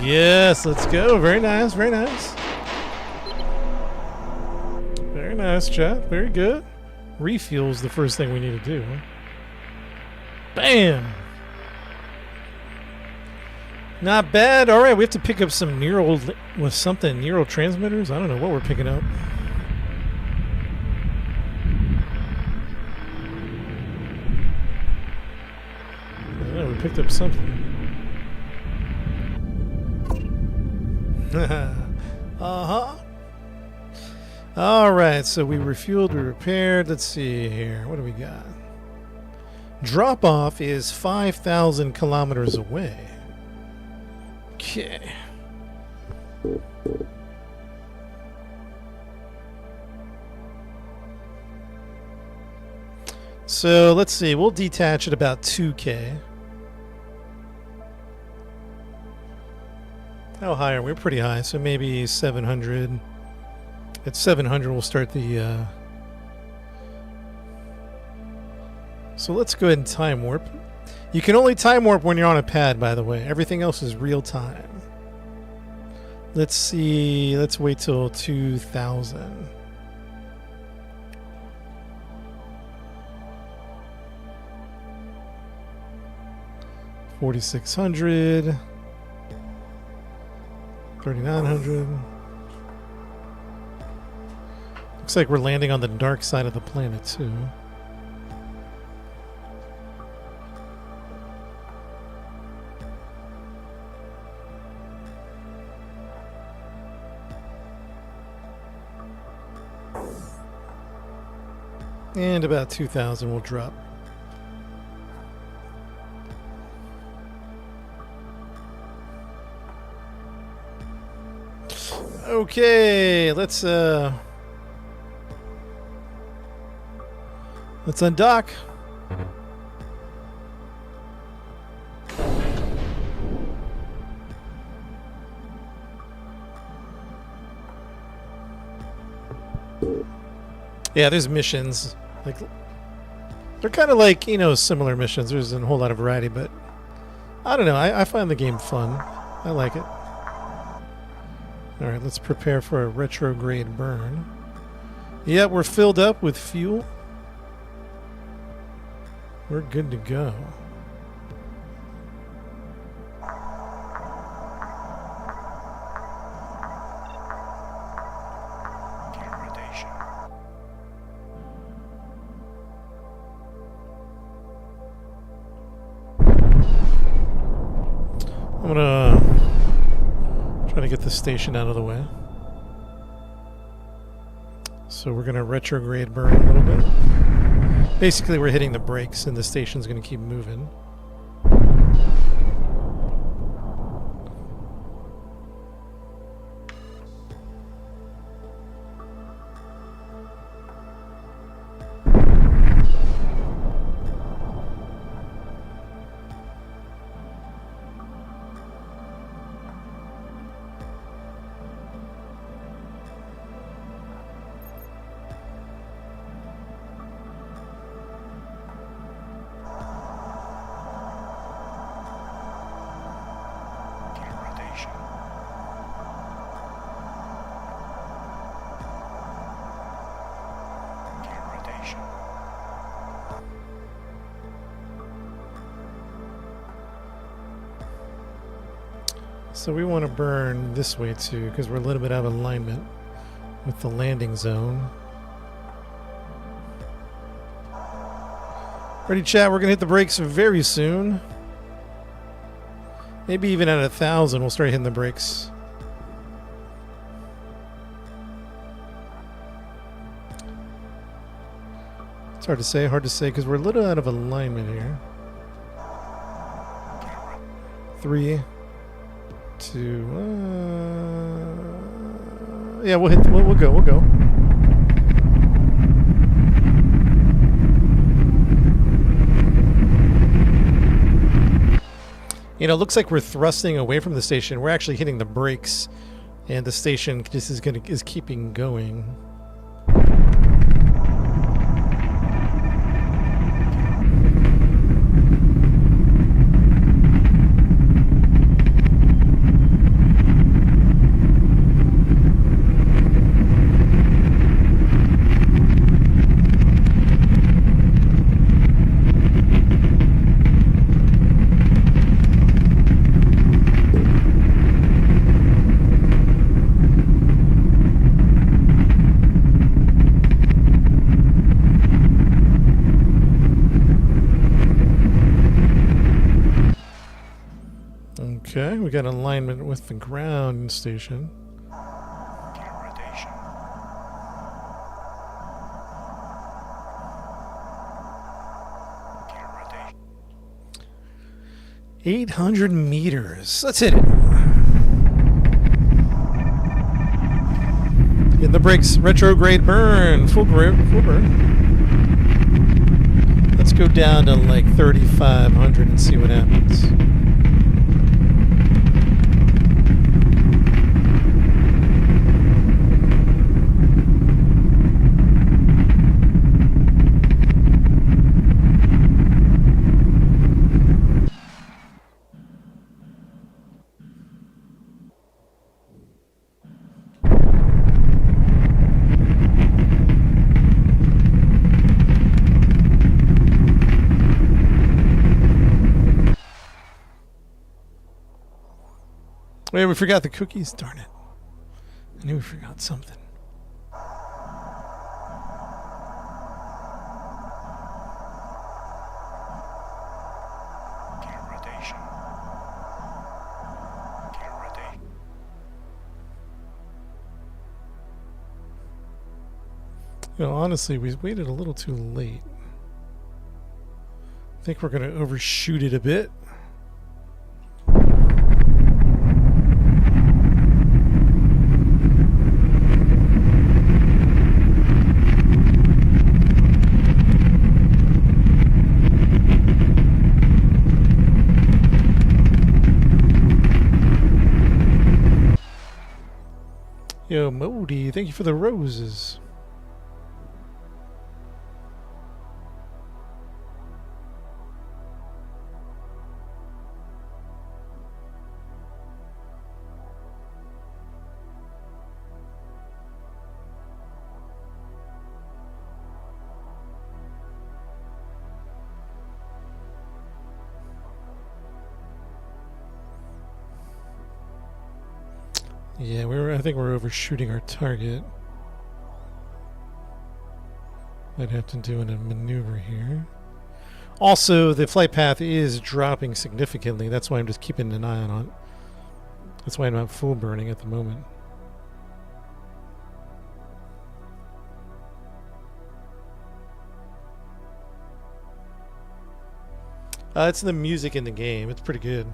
Yes, let's go. Very nice, very nice. Very nice, chat. Very good. Refuel's the first thing we need to do. Bam! Not bad. All right, we have to pick up some neural with something. Neural transmitters? I don't know what we're picking up. I don't know, we picked up something. Uh-huh. All right, so we refueled, we repaired. Let's see here. What do we got? Drop-off is 5,000 kilometers away. Okay. So let's see. We'll detach at about 2K. How high are we? We're pretty high, so maybe 700. At 700, we'll start the... So let's go ahead and time warp. You can only time warp when you're on a pad, by the way. Everything else is real time. Let's see. Let's wait till 2000. $4,600. 3,900. Looks like we're landing on the dark side of the planet, too. And about 2,000 will drop. Okay, let's undock. Yeah, there's missions. Like, they're kind of like, you know, similar missions. There's a whole lot of variety, but I don't know. I find the game fun. I like it. All right, let's prepare for a retrograde burn. Yeah, we're filled up with fuel. We're good to go. I'm gonna try to get the station out of the way. So we're gonna retrograde burn a little bit. Basically, we're hitting the brakes and the station's gonna keep moving. So we want to burn this way too, because we're a little bit out of alignment with the landing zone. Ready, chat? We're going to hit the brakes very soon. Maybe even at 1,000 we'll start hitting the brakes. It's hard to say because we're a little out of alignment here. 3, 2, yeah, we'll go. You know, it looks like we're thrusting away from the station. We're actually hitting the brakes, and the station just is keeping going. Okay, we got alignment with the ground station. Gear rotation. Gear rotation. 800 meters. Let's hit it. In the brakes, retrograde burn, full burn. Let's go down to like 3,500 and see what happens. Wait, we forgot the cookies. Darn it. I knew we forgot something. Gear rotation. Gear rotation. You know, honestly, we waited a little too late. I think we're going to overshoot it a bit. Yo, Modi, thank you for the roses. Yeah, I think we're overshooting our target. Might have to do a maneuver here. Also, the flight path is dropping significantly. That's why I'm just keeping an eye on it. That's why I'm not full burning at the moment. It's the music in the game. It's pretty good.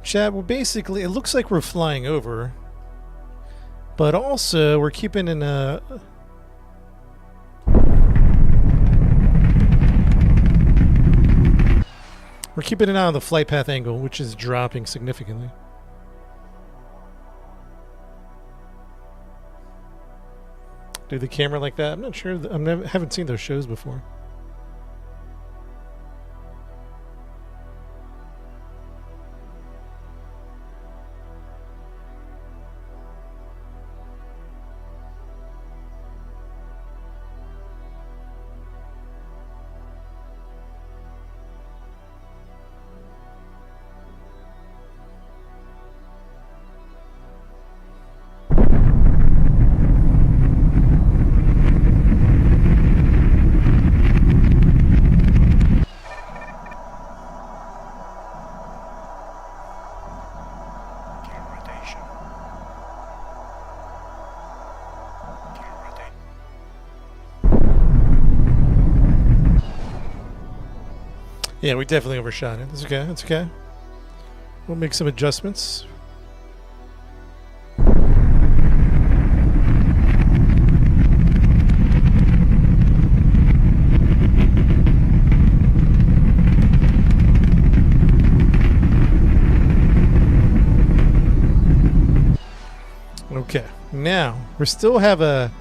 Chat, well, basically, it looks like we're flying over, but also we're keeping in a... We're keeping an eye on the flight path angle, which is dropping significantly. Do the camera like that? I'm not sure. Haven't seen those shows before. Yeah, we definitely overshot it. It's okay. It's okay. We'll make some adjustments. Okay. Now, we still have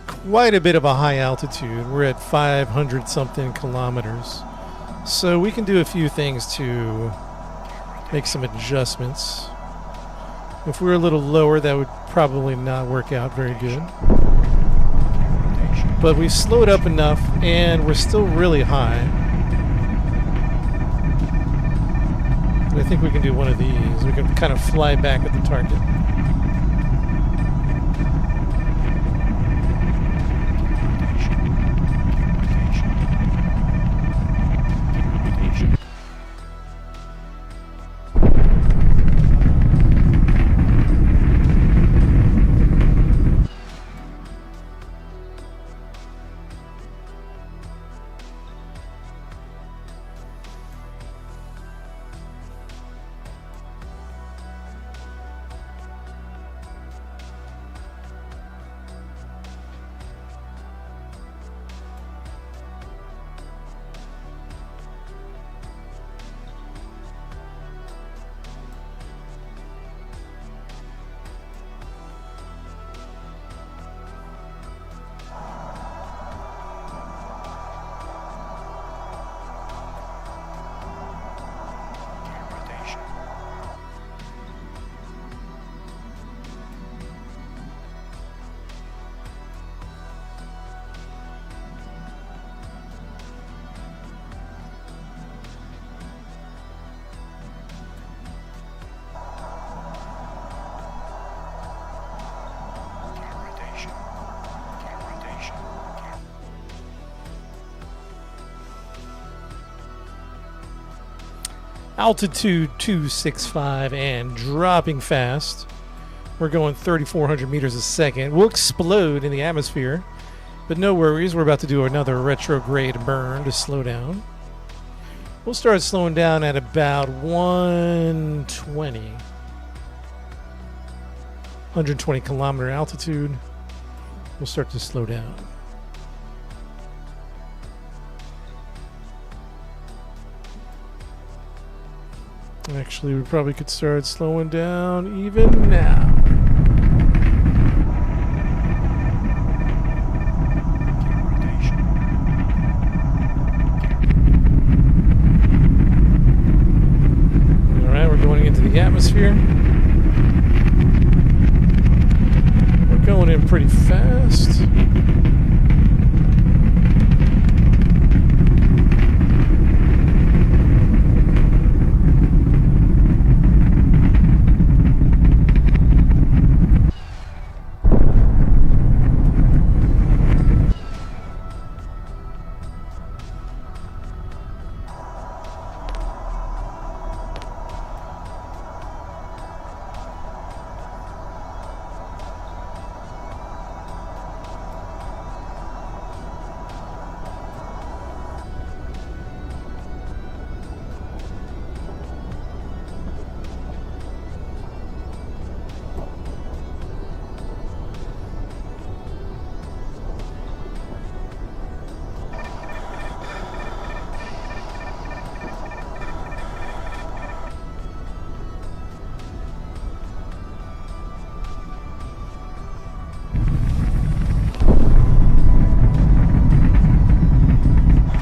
quite a bit of a high altitude. We're at 500 something kilometers. So we can do a few things to make some adjustments. If we were a little lower, that would probably not work out very good. But we slowed up enough, and we're still really high. And I think we can do one of these. We can kind of fly back at the target. Altitude 265 and dropping fast. We're going 3,400 meters a second. We'll explode in the atmosphere, but no worries. We're about to do another retrograde burn to slow down. We'll start slowing down at about 120. 120 kilometer altitude. We'll start to slow down. Actually, we probably could start slowing down even now. Rotation. All right, we're going into the atmosphere. We're going in pretty fast.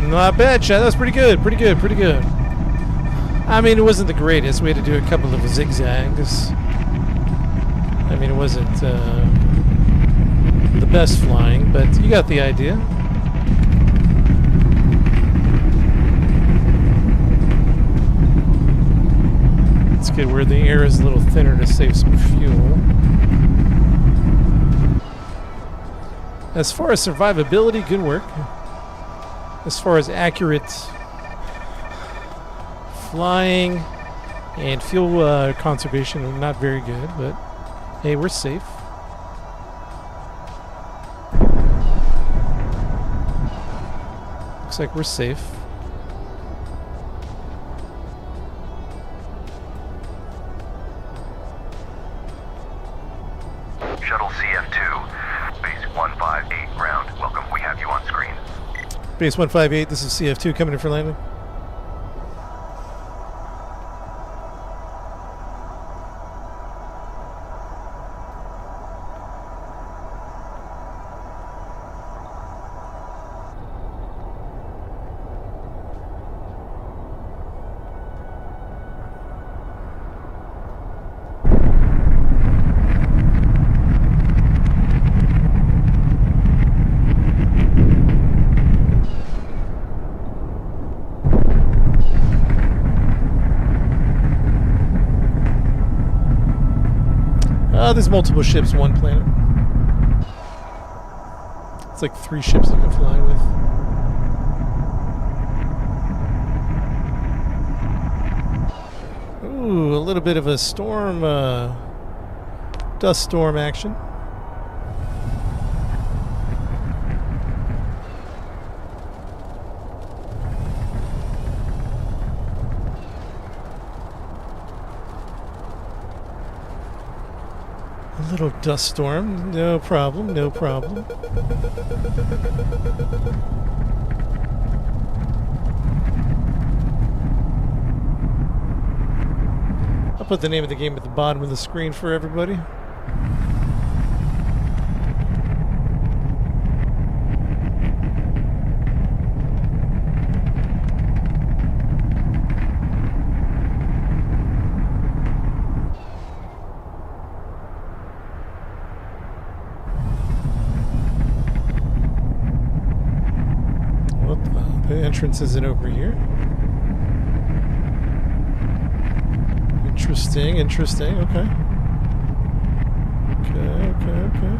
Not bad, Chad. That was pretty good. Pretty good. Pretty good. I mean, it wasn't the greatest. We had to do a couple of zigzags. I mean, it wasn't the best flying, but you got the idea. It's good where the air is a little thinner to save some fuel. As far as survivability, good work. As far as accurate flying and fuel conservation, not very good, but hey, we're safe. Looks like we're safe. Shuttle CF2, base 158 ground. Welcome, we have you on screen. Base 158, this is CF2 coming in for landing. There's multiple ships, one planet. It's like 3 ships you can fly with. Ooh, a little bit of a storm, dust storm action. A little dust storm, no problem, no problem. I'll put the name of the game at the bottom of the screen for everybody. The entrance isn't over here. Interesting, interesting, okay. Okay.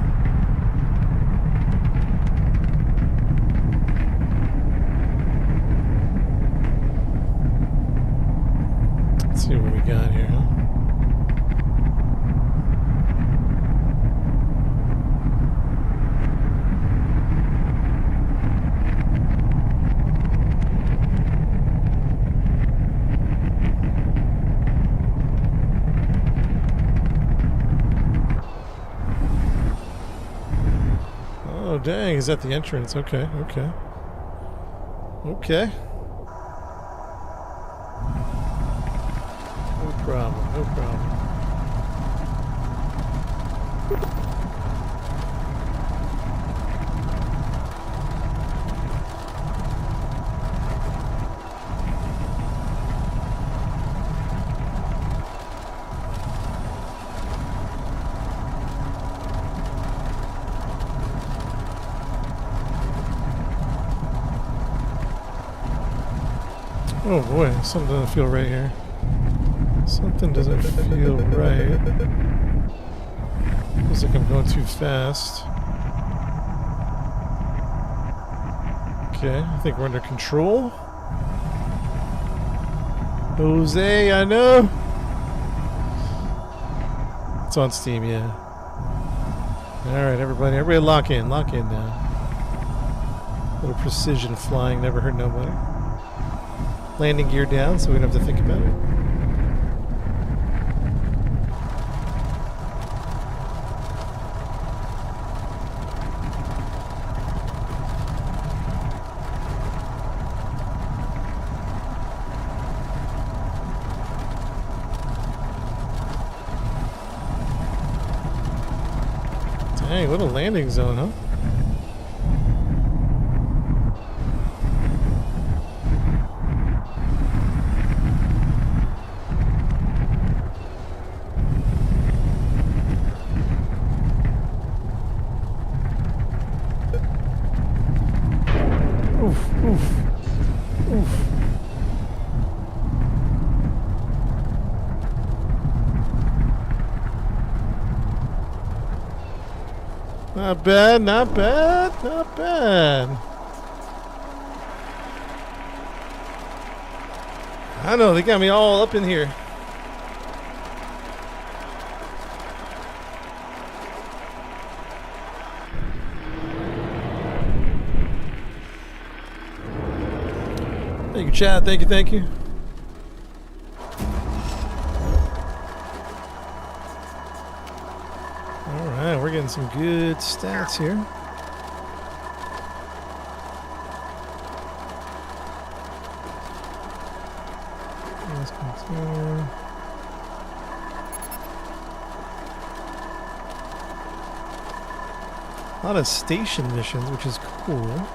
dang, is that the entrance? Okay, okay. Okay. No problem, no problem. Oh boy, something doesn't feel right here. Something doesn't feel right. Feels like I'm going too fast. Okay, I think we're under control. Jose, I know. It's on Steam, yeah. Alright, everybody lock in now. Little precision flying, never hurt nobody. Landing gear down so we don't have to think about it. Dang, what a landing zone, huh? Not bad, not bad, not bad. I know, they got me all up in here. Thank you, Chad. Thank you, thank you. Alright, we're getting some good stats here. Let's continue. A lot of station missions, which is cool.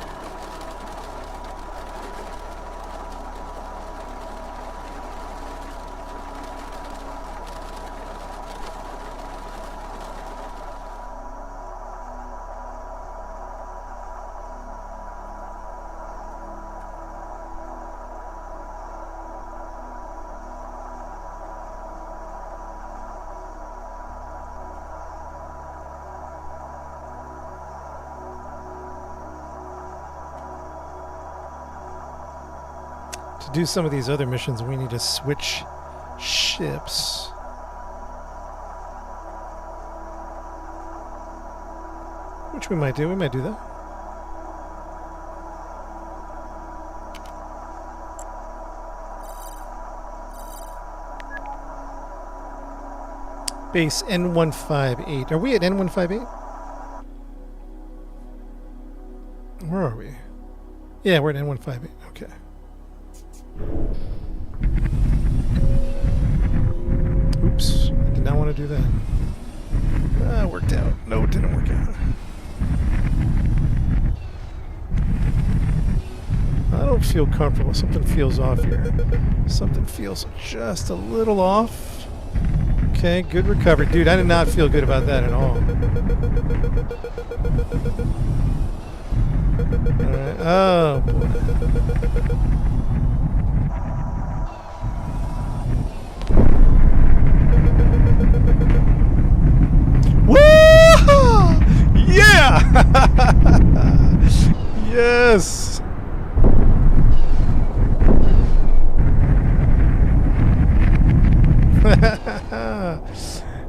To do some of these other missions, we need to switch ships. Which we might do. We might do that. Base N158. Are we at N158? Where are we? Yeah, we're at N158. Okay. Oops, I did not want to do that. It worked out. No, it didn't work out. I don't feel comfortable. Something feels off here. Something feels just a little off. Okay, good recovery. Dude, I did not feel good about that at all. Alright, oh boy. Yeah! Yes!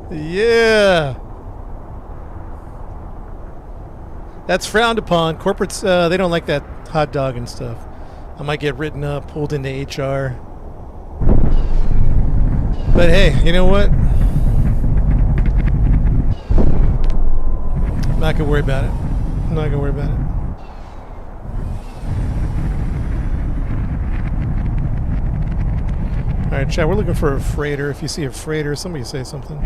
Yeah! That's frowned upon. Corporates, they don't like that hot dog and stuff. I might get written up, pulled into HR. But hey, you know what? I'm not gonna worry about it. I'm not gonna worry about it. Alright, chat, we're looking for a freighter. If you see a freighter, somebody say something.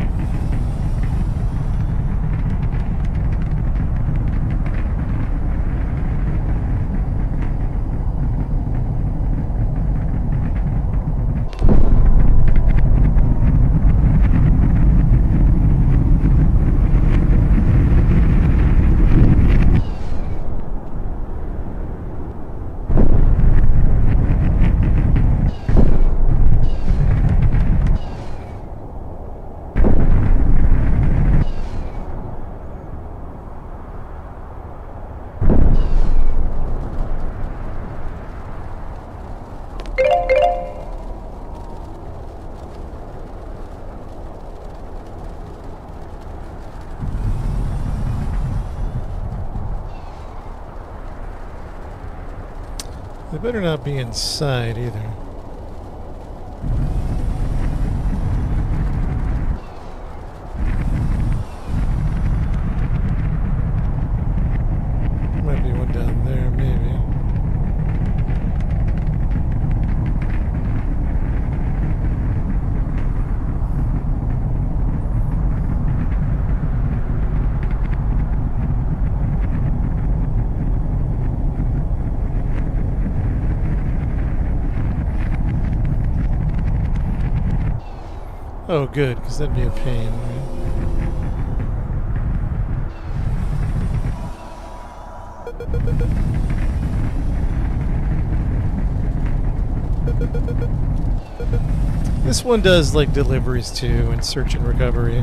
They better not be inside either. Might be one down there, maybe. Oh, good, because that'd be a pain, right? This one does like deliveries too, and search and recovery.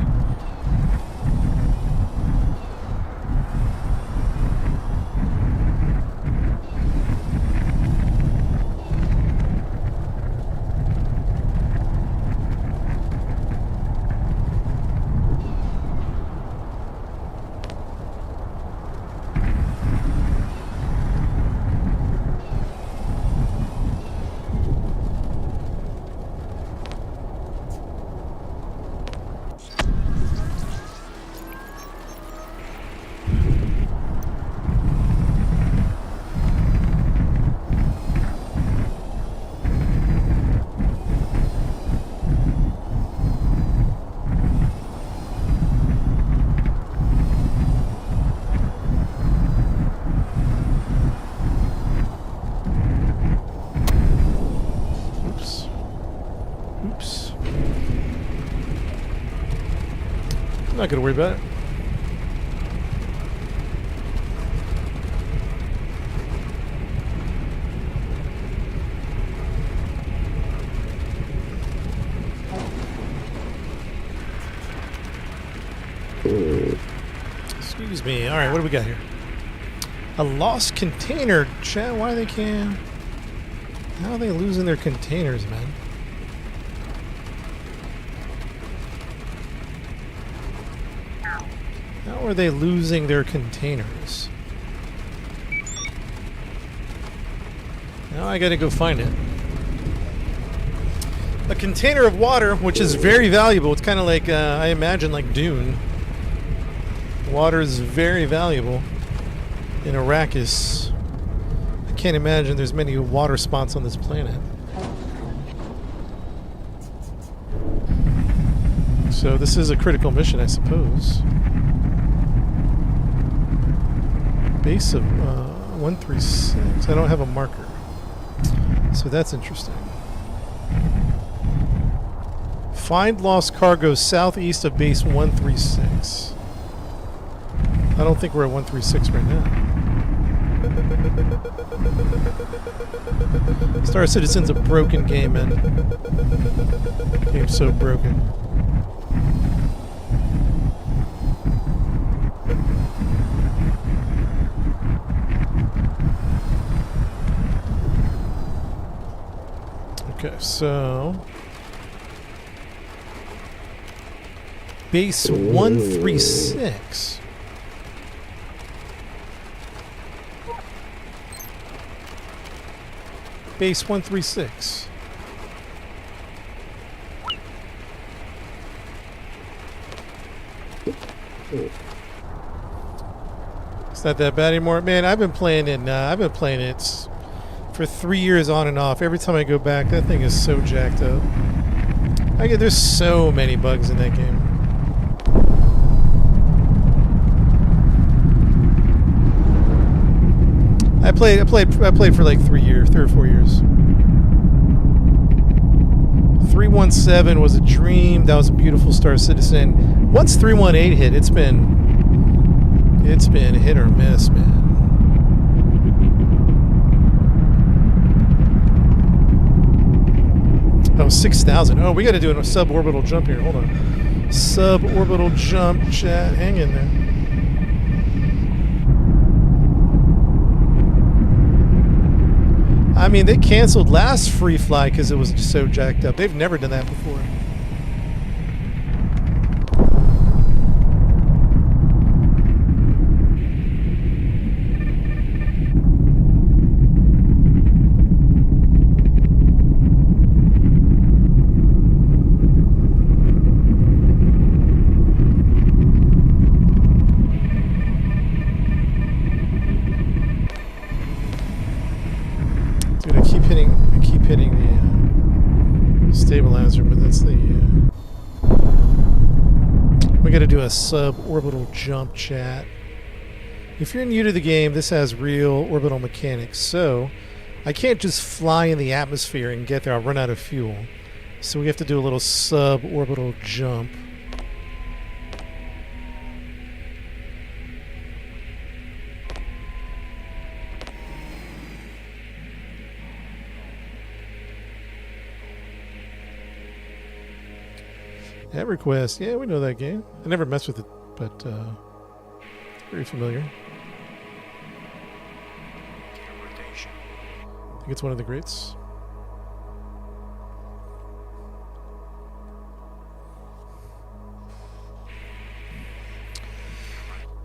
Not gonna worry about it. Excuse me. All right, what do we got here? A lost container. Chat, why they can't? How are they losing their containers, man? How are they losing their containers? Now I gotta go find it. A container of water, which is very valuable. It's kind of like, I imagine, like Dune. Water is very valuable in Arrakis. I can't imagine there's many water spots on this planet. So this is a critical mission, I suppose. Base of 136. I don't have a marker. So that's interesting. Find lost cargo southeast of base 136. I don't think we're at 136 right now. Star Citizen's a broken game, man. Game's so broken. Okay, so base 136. Base 136. It's not that bad anymore, man. I've been playing it. I've been playing it for 3 years on and off. Every time I go back, that thing is so jacked up. There's so many bugs in that game. I played for like 3 or 4 years. 317 was a dream. That was a beautiful Star Citizen. Once 318 hit, it's been hit or miss, man. Oh, 6,000. Oh, we got to do a suborbital jump here. Hold on. Suborbital jump, chat. Hang in there. I mean, they canceled last free fly because it was just so jacked up. They've never done that before. I keep hitting the stabilizer, but that's the. We got to do a suborbital jump, chat. If you're new to the game, this has real orbital mechanics, so I can't just fly in the atmosphere and get there. I'll run out of fuel, so we have to do a little suborbital jump. EverQuest, yeah, we know that game. I never messed with it, but very familiar. Rotation. I think it's one of the greats.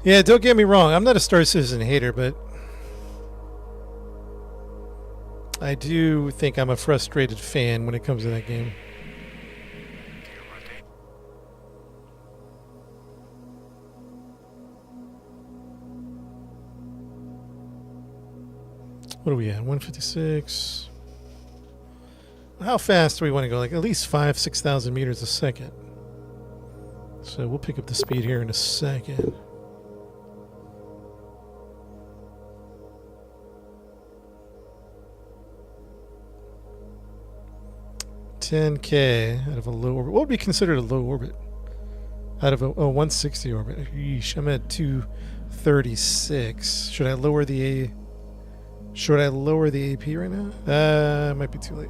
Yeah, don't get me wrong. I'm not a Star Citizen hater, but I do think I'm a frustrated fan when it comes to that game. What are we at? 156. How fast do we want to go? Like at least 5,000-6,000 meters a second. So we'll pick up the speed here in a second. $10K out of a low orbit. What would be considered a low orbit? Out of a 160 orbit. Yeesh, I'm at 236. Should I lower the AP right now? It might be too late.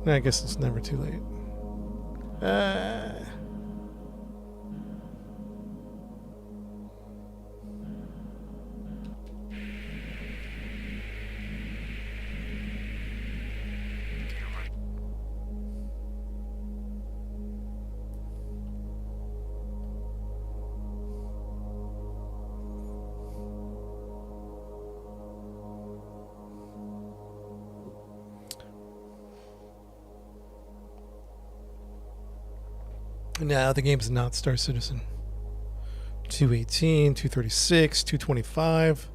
No, I guess it's never too late. No, the game's not Star Citizen. 218, 236, 225.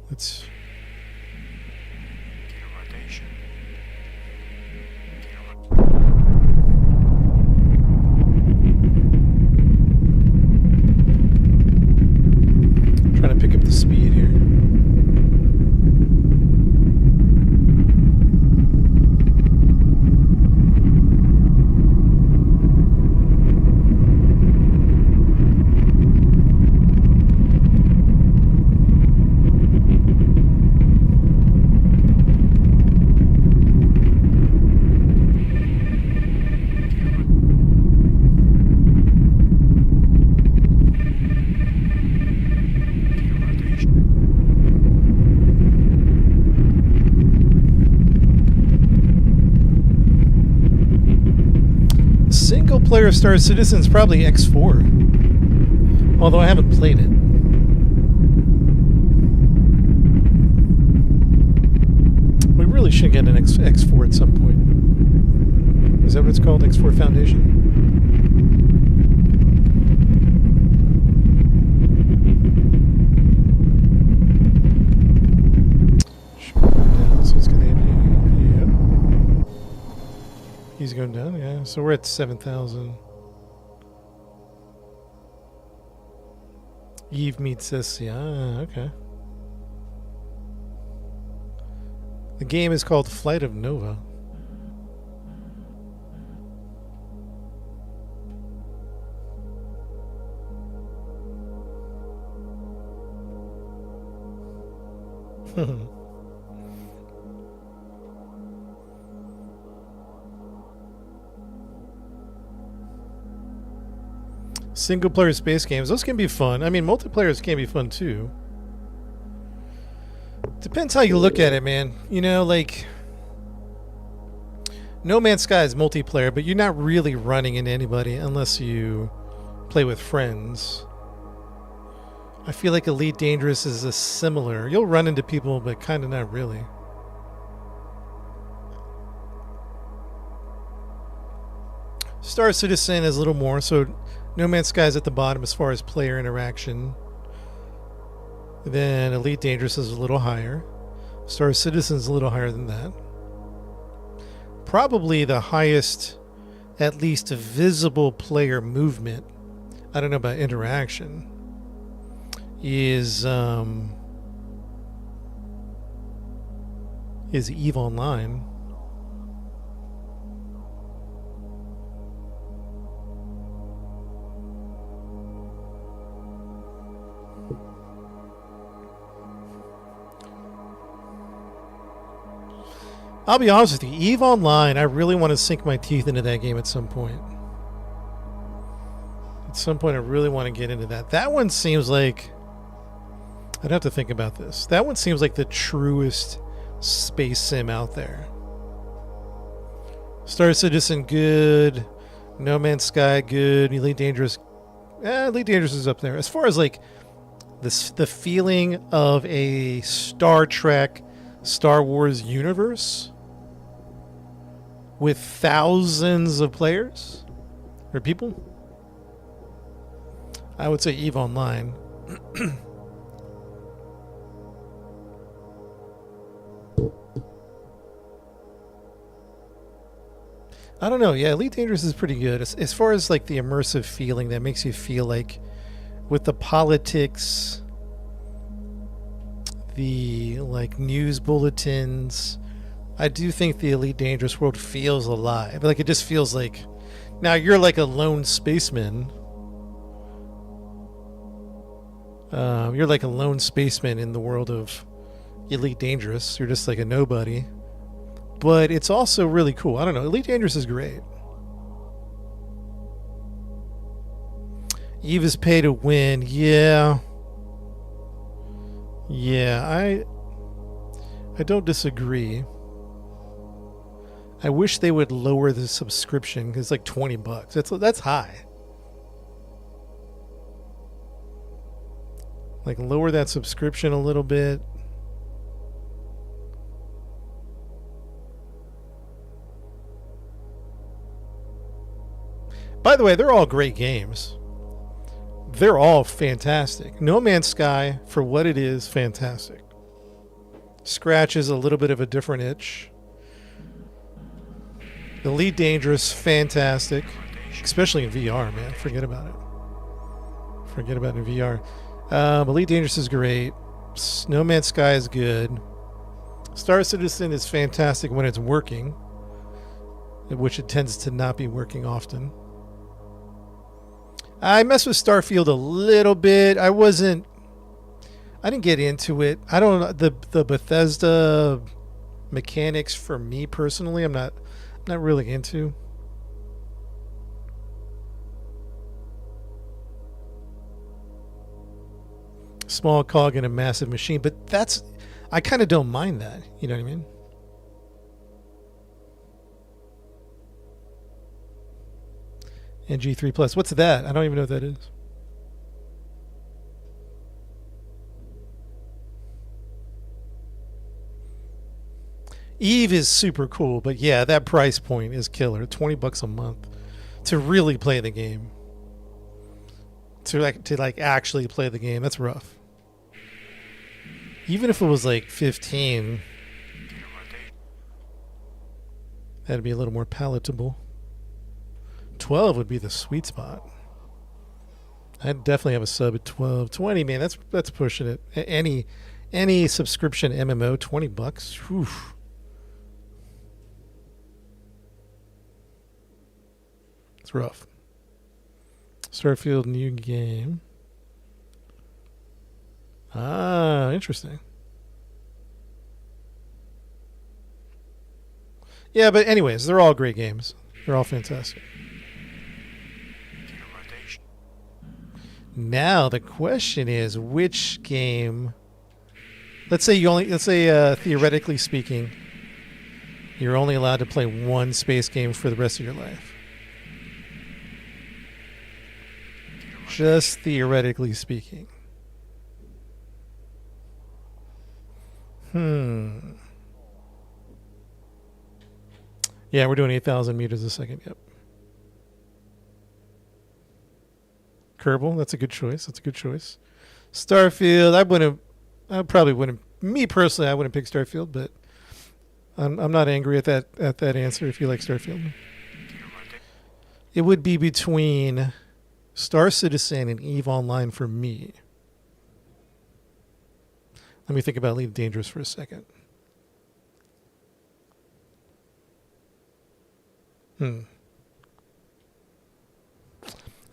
Let's. Rotation. Trying to pick up the speed here. Player Star Citizen's probably X4, although I haven't played it. We really should get an X4 at some point. Is that what it's called? X4 Foundation? Okay, so we're at 7,000. Eve meets Sissy. Ah, okay. The game is called Flight of Nova. Single player space games, those can be fun. I mean, multiplayers can be fun too. Depends how you look at it, man. You know, like No Man's Sky is multiplayer, but you're not really running into anybody unless you play with friends. I feel like Elite Dangerous is a similar. You'll run into people, but kind of not really. Star Citizen is a little more, so No Man's Sky is at the bottom as far as player interaction. Then Elite Dangerous is a little higher. Star Citizen is a little higher than that. Probably the highest, at least visible player movement, I don't know about interaction, is EVE Online. I'll be honest with you, EVE Online, I really want to sink my teeth into that game at some point. At some point, I really want to get into that. That one seems like... I'd have to think about this. That one seems like the truest space sim out there. Star Citizen, good. No Man's Sky, good. Elite Dangerous... Elite Dangerous is up there. As far as, like, the feeling of a Star Trek, Star Wars universe with thousands of players or people, I would say EVE Online. I don't know. Yeah, Elite Dangerous is pretty good. As far as like the immersive feeling that makes you feel like with the politics, the like news bulletins, I do think the Elite Dangerous world feels alive. Like it just feels like now you're like a lone spaceman. You're like a lone spaceman in the world of Elite Dangerous. You're just like a nobody. But it's also really cool. I don't know. Elite Dangerous is great. Eve is pay to win. Yeah. Yeah, I don't disagree. I wish they would lower the subscription because it's like $20. That's high. Like lower that subscription a little bit. By the way, they're all great games. They're all fantastic. No Man's Sky, for what it is, fantastic. Scratches a little bit of a different itch. Elite Dangerous, fantastic. Especially in VR, man. Forget about it. Forget about it in VR. Elite Dangerous is great. No Man's Sky is good. Star Citizen is fantastic when it's working, which it tends to not be working often. I messed with Starfield a little bit. I didn't get into it. I don't know the Bethesda mechanics for me personally. I'm not really into. Small cog in a massive machine, but I kind of don't mind that. You know what I mean? And G3 Plus. What's that? I don't even know what that is. Eve is super cool, but yeah, that price point is killer. $20 a month to really play the game. To actually play the game, that's rough. Even if it was like 15, that'd be a little more palatable. 12 would be the sweet spot. I'd definitely have a sub at 12. 20, man, that's pushing it. Any subscription MMO, $20. Whew. It's rough. Starfield new game. Ah, interesting. Yeah, but anyways, they're all great games. They're all fantastic. Gear rotation. Now the question is, which game? Let's say theoretically speaking, you're only allowed to play one space game for the rest of your life. Just theoretically speaking. Yeah, we're doing 8,000 meters a second. Yep. Kerbal, that's a good choice. Starfield, I probably wouldn't. Me personally, I wouldn't pick Starfield, but I'm not angry at that answer. If you like Starfield, it would be between Star Citizen and EVE Online for me. Let me think about Elite Dangerous for a second.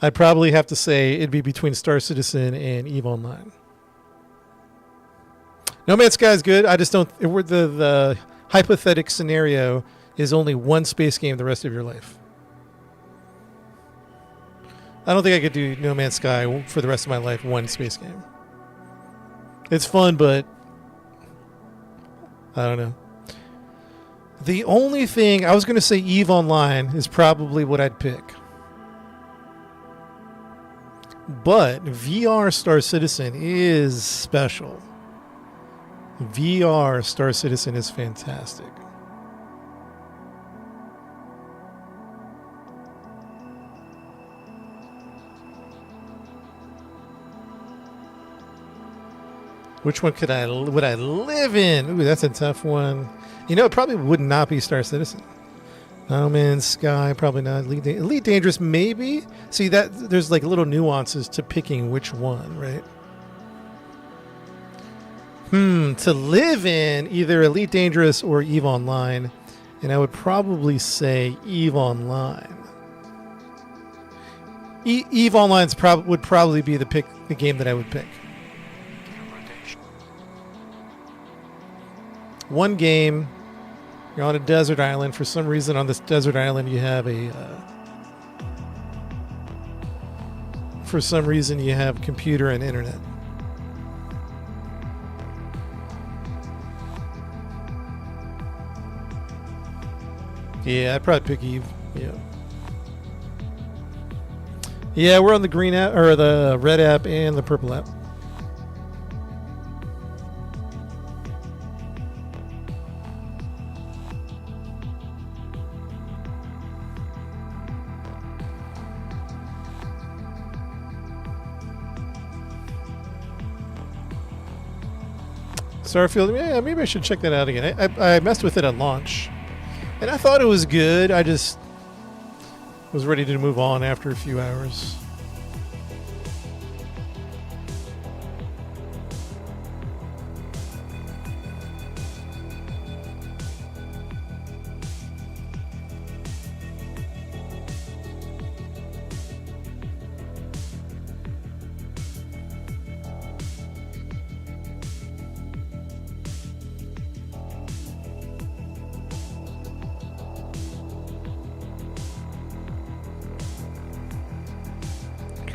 I'd probably have to say it'd be between Star Citizen and EVE Online. No Man's Sky is good. I just don't. The hypothetical scenario is only one space game the rest of your life. I don't think I could do No Man's Sky for the rest of my life, one space game. It's fun, but I don't know. The only thing I was going to say, EVE Online is probably what I'd pick. But VR Star Citizen is special. VR Star Citizen is fantastic. Which one would I live in? Ooh, that's a tough one. You know, it probably would not be Star Citizen. No Man's Sky, probably not. Elite Dangerous, maybe. See, that there's like little nuances to picking which one, right? To live in either Elite Dangerous or EVE Online, and I would probably say EVE Online. EVE Online would probably be the game that I would pick. One game, you're on a desert island. For some reason, on this desert island, you have computer and internet. Yeah, I'd probably pick EVE. Yeah, we're on the green app or the red app and the purple app. Starfield, yeah, maybe I should check that out again. I messed with it at launch, and I thought it was good. I just was ready to move on after a few hours.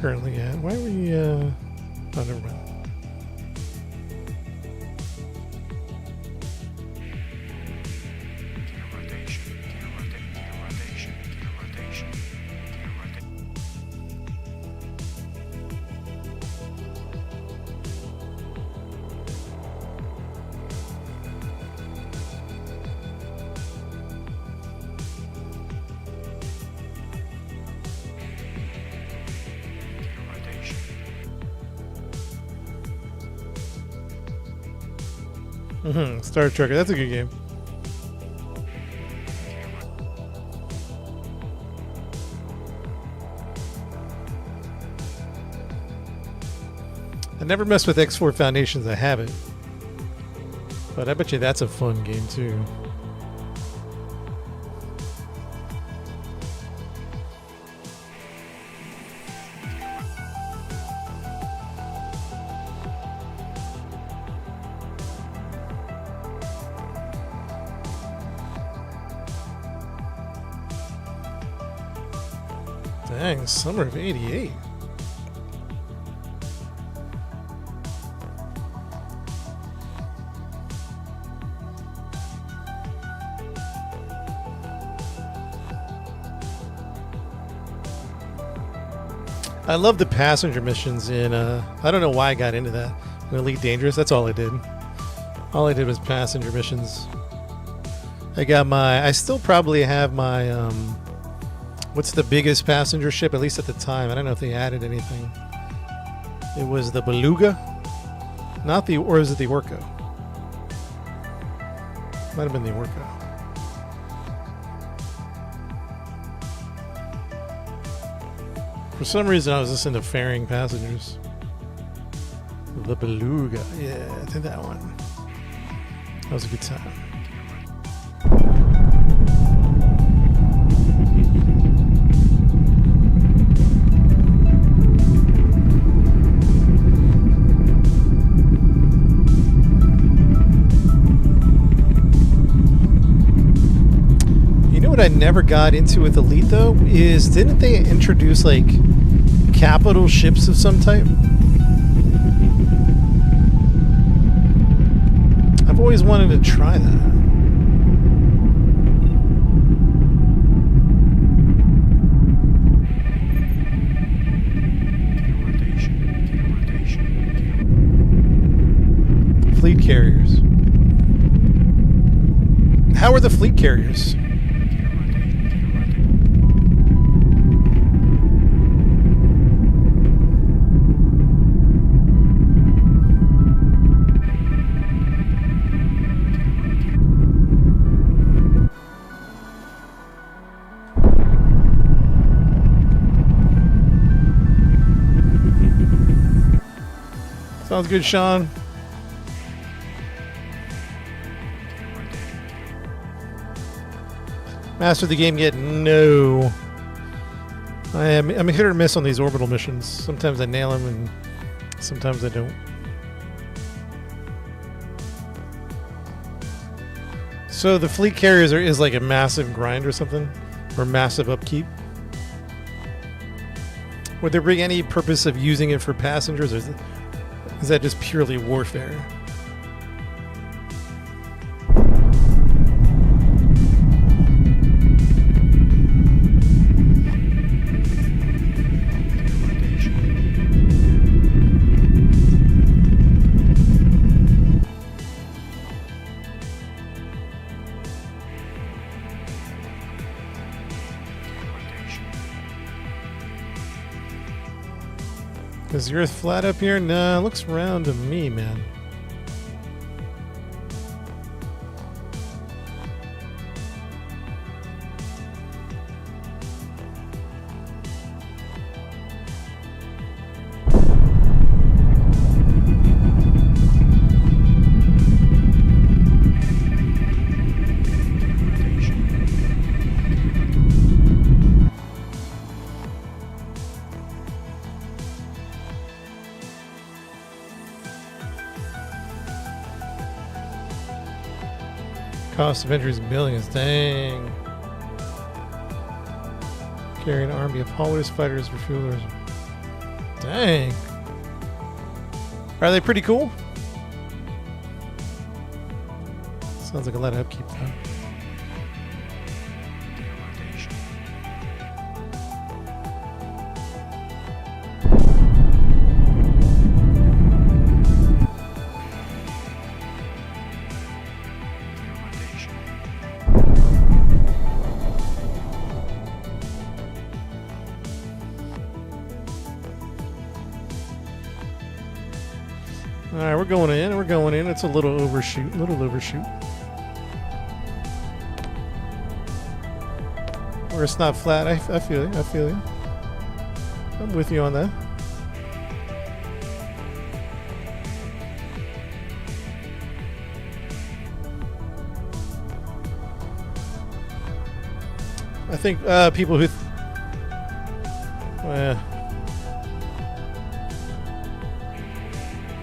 Currently at. Why are we oh, never mind. Gear rotation. Star Trek. That's a good game. I never messed with X4 Foundations. I haven't. But I bet you that's a fun game too. Dang, summer of '88. I love the passenger missions in, I don't know why I got into that. In Elite Dangerous, that's all I did. All I did was passenger missions. I still probably have my, what's the biggest passenger ship, at least at the time? I don't know if they added anything. It was the Beluga? Or is it the Orca? Might have been the Orca. For some reason, I was listening to Faring Passengers. The Beluga. Yeah, I think that one. That was a good time. You know what I never got into with Elite, though, is didn't they introduce, like, capital ships of some type? I've always wanted to try that. Fleet carriers. How are the fleet carriers? Sounds good, Sean. Mastered the game yet? No. I'm a hit or miss on these orbital missions. Sometimes I nail them and sometimes I don't. So the fleet carriers is like a massive grind or something? Or massive upkeep? Would there be any purpose of using it for passengers, or is that just purely warfare? Is the Earth flat up here? Nah, it looks round to me, man. Cost of entry is billions. Dang. Carry an army of haulers, fighters, refuelers. Dang. Are they pretty cool? Sounds like a lot of upkeep, though. Alright, we're going in. We're going in. It's a little overshoot. Where it's not flat. I feel you. I feel you. I'm with you on that. I think people who.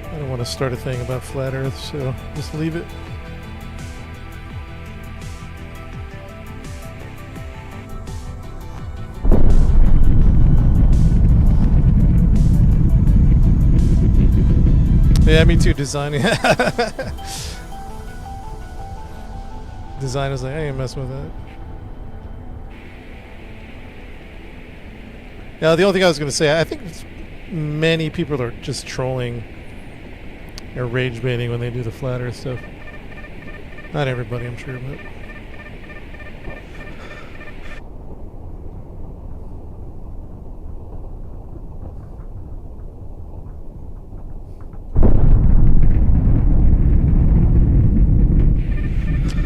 I don't want to start a thing about flat Earth, so just leave it. Yeah, me too. Designing. Designer's like, I ain't messing with that. Now, the only thing I was going to say, I think many people are just trolling or rage baiting when they do the flat Earth stuff. Not everybody, I'm sure, but.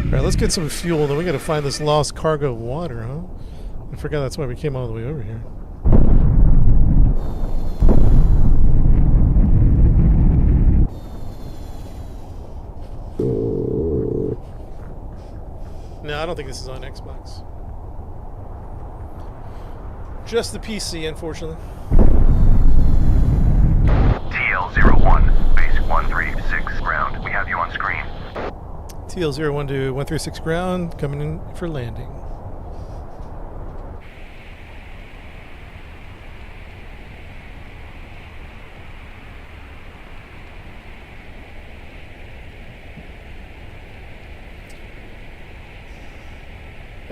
Alright, let's get some fuel, then we gotta find this lost cargo of water, huh? I forgot that's why we came all the way over here. No, I don't think this is on Xbox. Just the PC, unfortunately. TL01, base 136 ground. We have you on screen. TL01 to 136 ground, coming in for landing.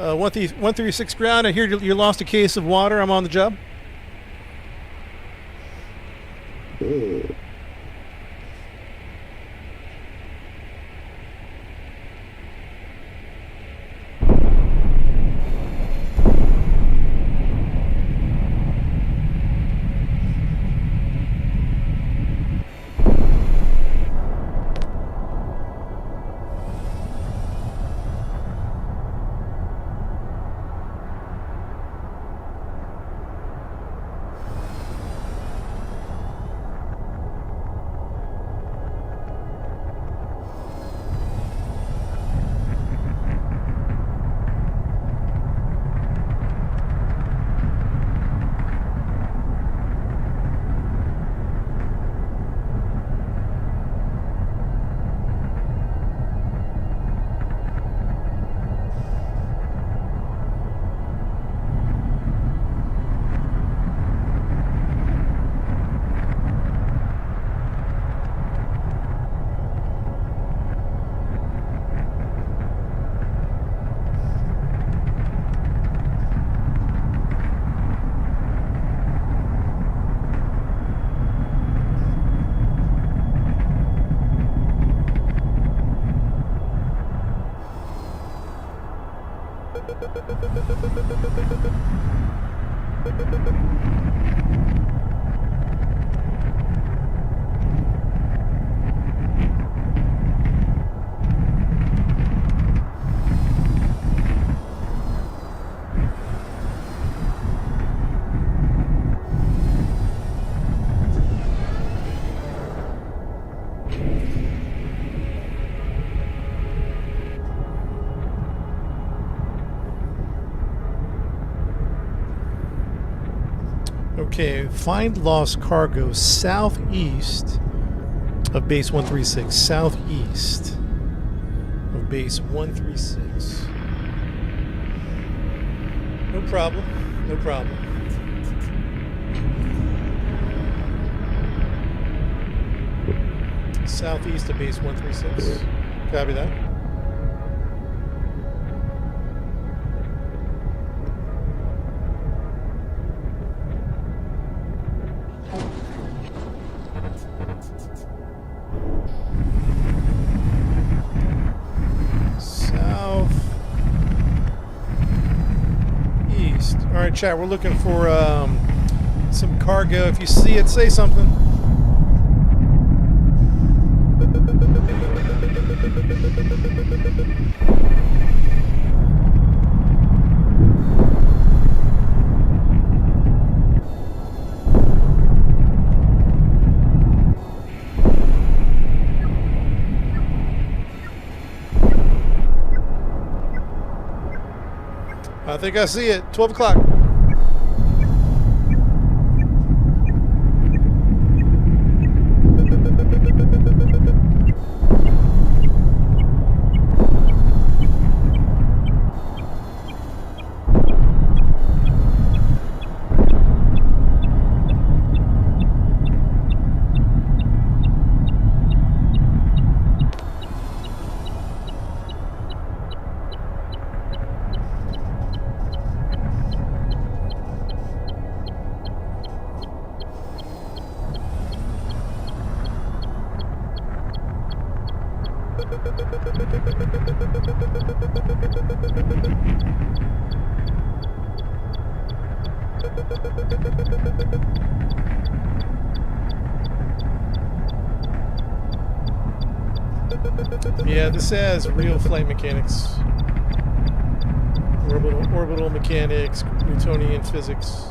Uh, 136 ground, I hear you lost a case of water. I'm on the job. Okay, find lost cargo southeast of base 136. Southeast of base 136. No problem. No problem. Southeast of base 136. Copy that. Alright, chat, we're looking for some cargo. If you see it, say something. I think I see it. 12 o'clock. Yeah, this has real flight mechanics. Orbital mechanics, Newtonian physics.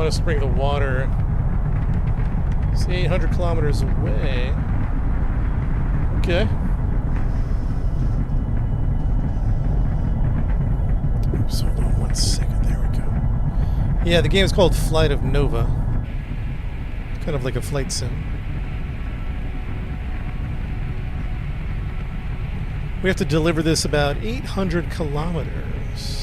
Us to bring the water. It's 800 kilometers away. Okay. So hold on 1 second. There we go. Yeah, the game is called Flight of Nova. It's kind of like a flight sim. We have to deliver this about 800 kilometers.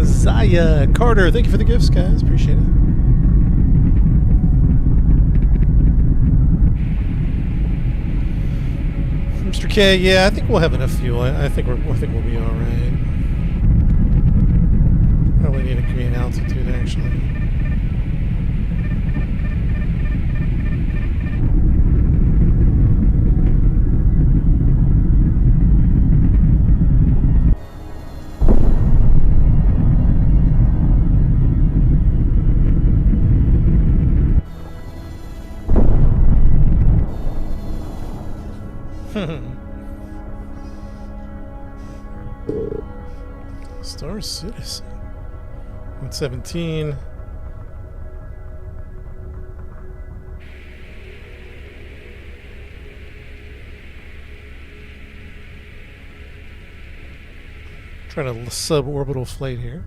Zaya Carter, thank you for the gifts, guys. Appreciate it. Mr. K, yeah, I think we'll have enough fuel. I think we'll be all right. Probably need to gain altitude, actually. Star Citizen. 117. Trying a suborbital flight here.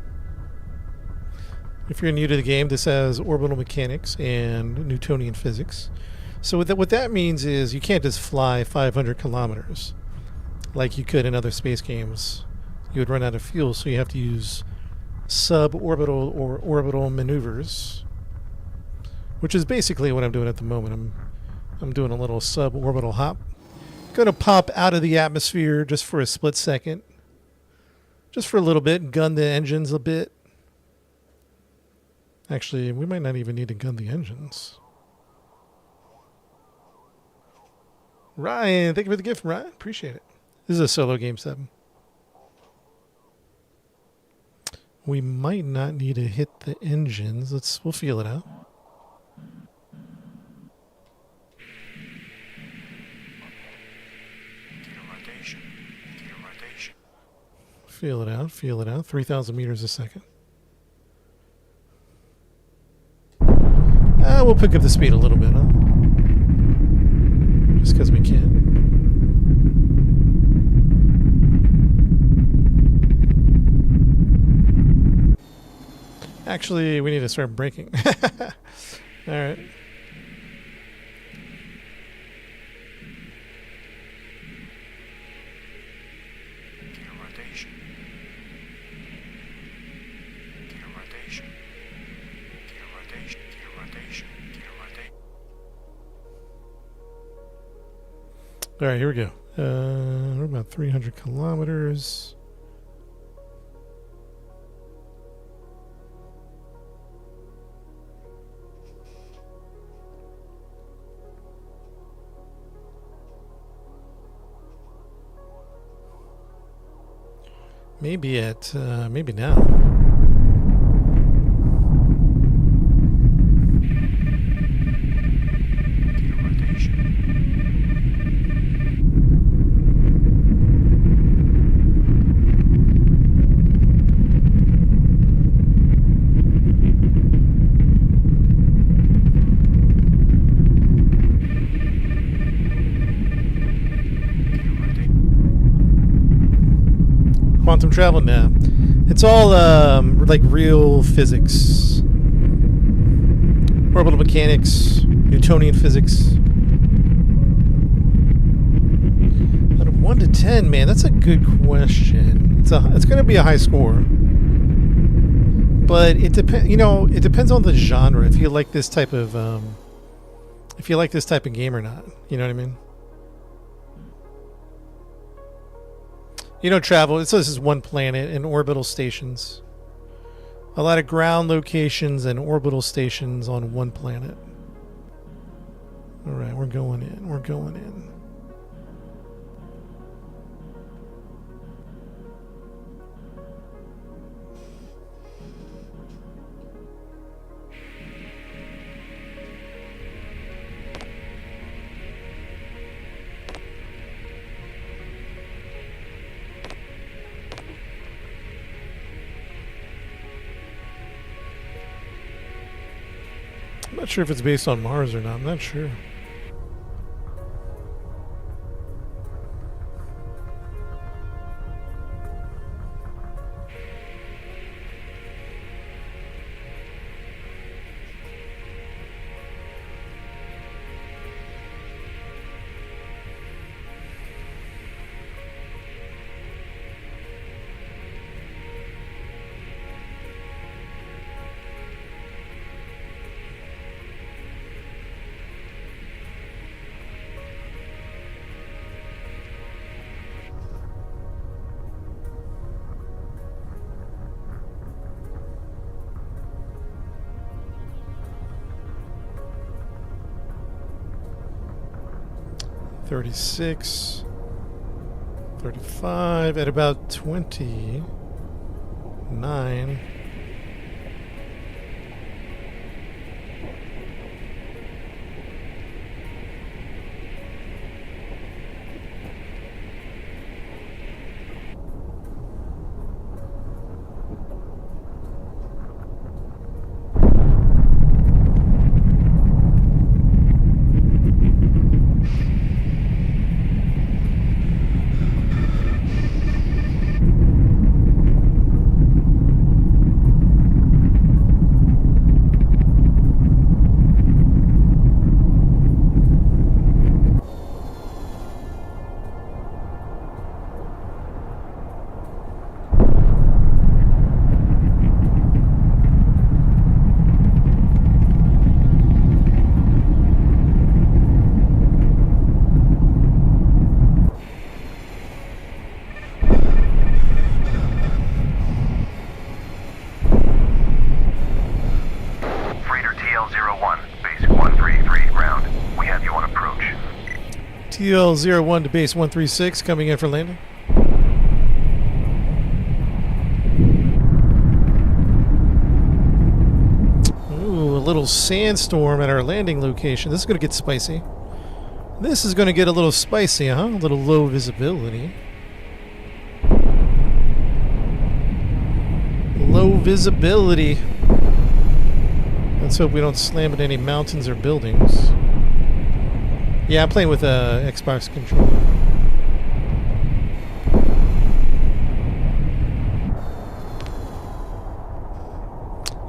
If you're new to the game, this has orbital mechanics and Newtonian physics. So what that means is you can't just fly 500 kilometers like you could in other space games. You would run out of fuel, so you have to use suborbital or orbital maneuvers, which is basically what I'm doing at the moment. I'm doing a little suborbital hop. Going to pop out of the atmosphere just for a split second. Just for a little bit, gun the engines a bit. Actually, we might not even need to gun the engines. Ryan, thank you for the gift, Ryan. Appreciate it. This is a solo game 7. We might not need to hit the engines. We'll feel it out. Feel it out, feel it out. 3,000 meters a second. We'll pick up the speed a little bit, huh? Just because we can. Actually, we need to start braking. All right. All right, here we go. We're about 300 kilometers. Maybe maybe now. Quantum travel now. It's all like real physics. Orbital mechanics, Newtonian physics. Out of 1 to 10, man, that's a good question. It's going to be a high score. But it depends, it depends on the genre if you like this type of game or not. You know what I mean? Travel. So this is one planet and orbital stations. A lot of ground locations and orbital stations on one planet. All right, we're going in. We're going in. I'm not sure if it's based on Mars or not. I'm not sure. $36, $35 at about 29. TL01 to base 136 coming in for landing. Ooh, a little sandstorm at our landing location. This is going to get spicy. This is going to get a little spicy, huh? A little low visibility. Low visibility. Let's hope we don't slam into any mountains or buildings. Yeah, I'm playing with a Xbox controller.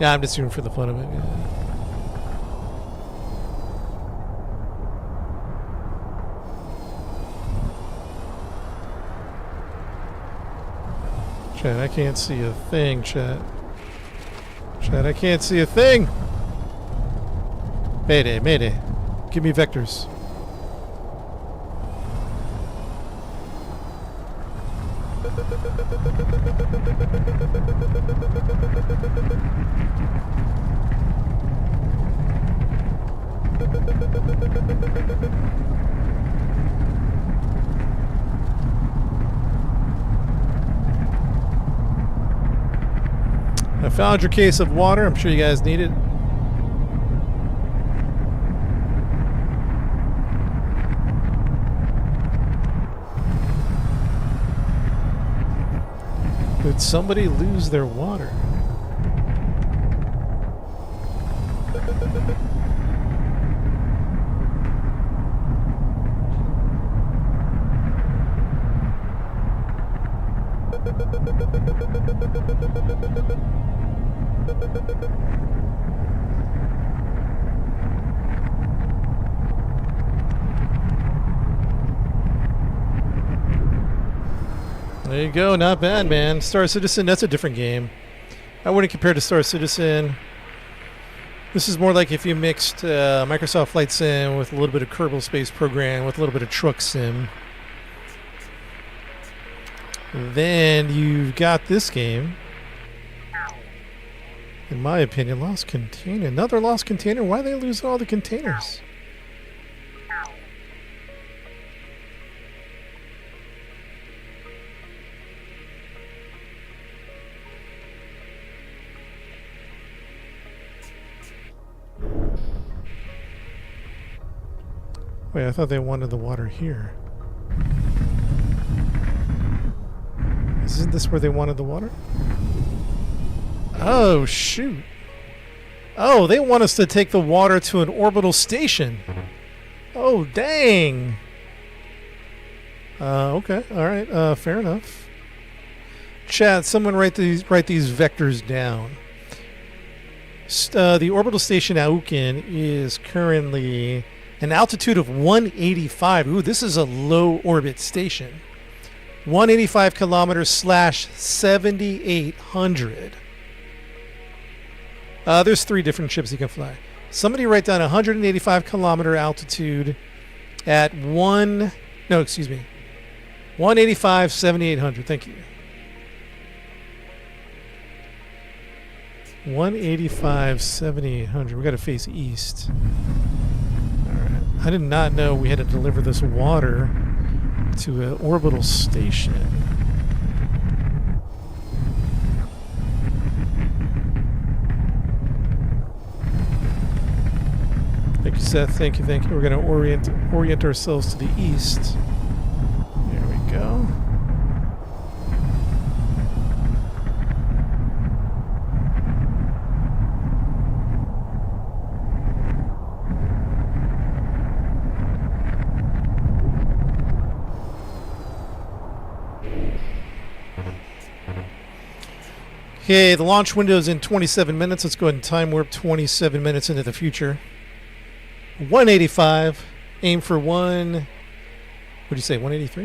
Yeah, I'm just doing it for the fun of it. Yeah. Chat, I can't see a thing, chat. Chat, I can't see a thing! Mayday, mayday. Give me vectors. I found your case of water. I'm sure you guys need it. Did somebody lose their water? There you go, not bad, man. Star Citizen, that's a different game. I wouldn't compare to Star Citizen. This is more like if you mixed Microsoft Flight Sim with a little bit of Kerbal Space Program with a little bit of Truck Sim. Then you've got this game. In my opinion, Lost Container. Another Lost Container? Why are they losing all the containers? Wait, I thought they wanted the water here. Isn't this where they wanted the water? Oh, shoot. Oh, they want us to take the water to an orbital station. Oh, dang. Okay, alright, fair enough. Chat, someone write these vectors down. The orbital station Auken is currently an altitude of 185. Ooh, this is a low orbit station. 185 kilometers / 7,800. There's 3 different ships you can fly. Somebody write down 185 kilometer altitude at 185, 7,800. Thank you. 185, 7,800. We got to face east. I did not know we had to deliver this water to an orbital station. Thank you, Seth. Thank you. We're going to orient ourselves to the east. There we go. Okay, the launch window is in 27 minutes. Let's go ahead and time warp 27 minutes into the future. 185. Aim for one. What did you say? 183?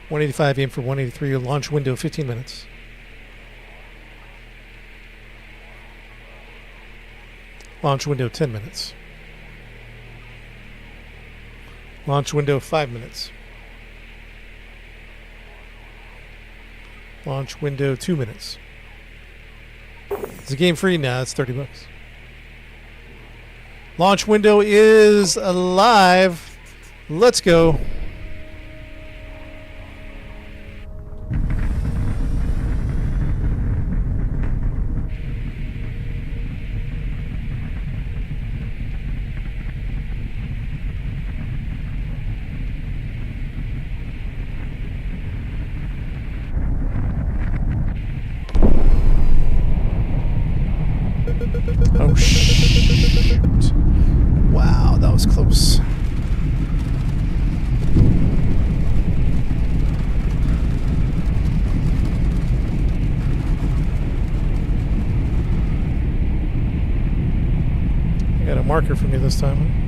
185. Aim for 183. Launch window 15 minutes. Launch window 10 minutes. Launch window 5 minutes. Launch window 2 minutes. Is the game free? Nah, it's $30. Launch window is alive. Let's go. Oh, shoot. Wow, that was close. I got a marker for me this time.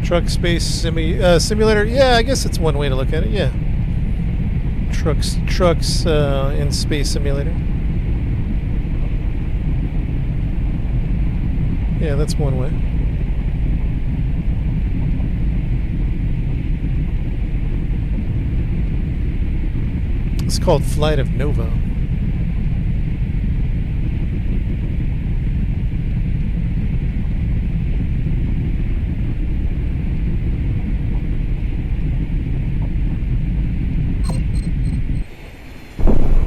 Truck space simulator. Yeah, I guess it's one way to look at it. Yeah, trucks in space simulator. Yeah, that's one way. It's called Flight of Nova.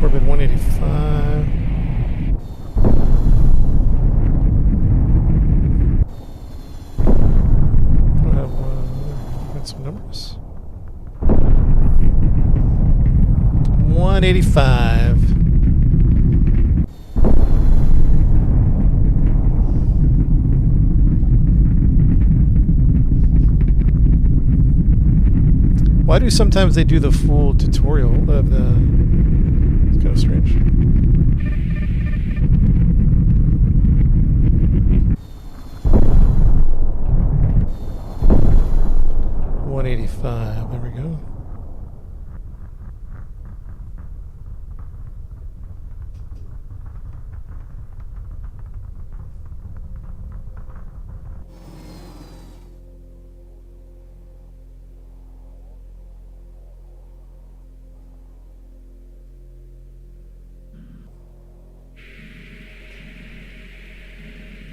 Orbit 185. I have got some numbers. 185. Why do sometimes they do the full tutorial of the... It's kind of strange. $185. There we go.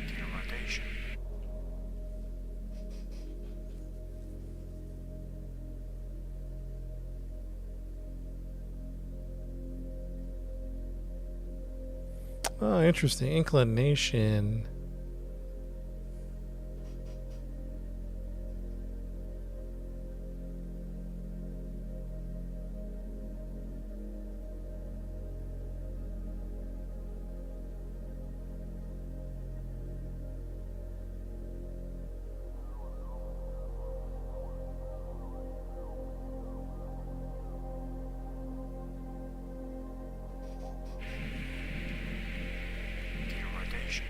Gear rotation. Oh, interesting. Inclination. Gear rotation.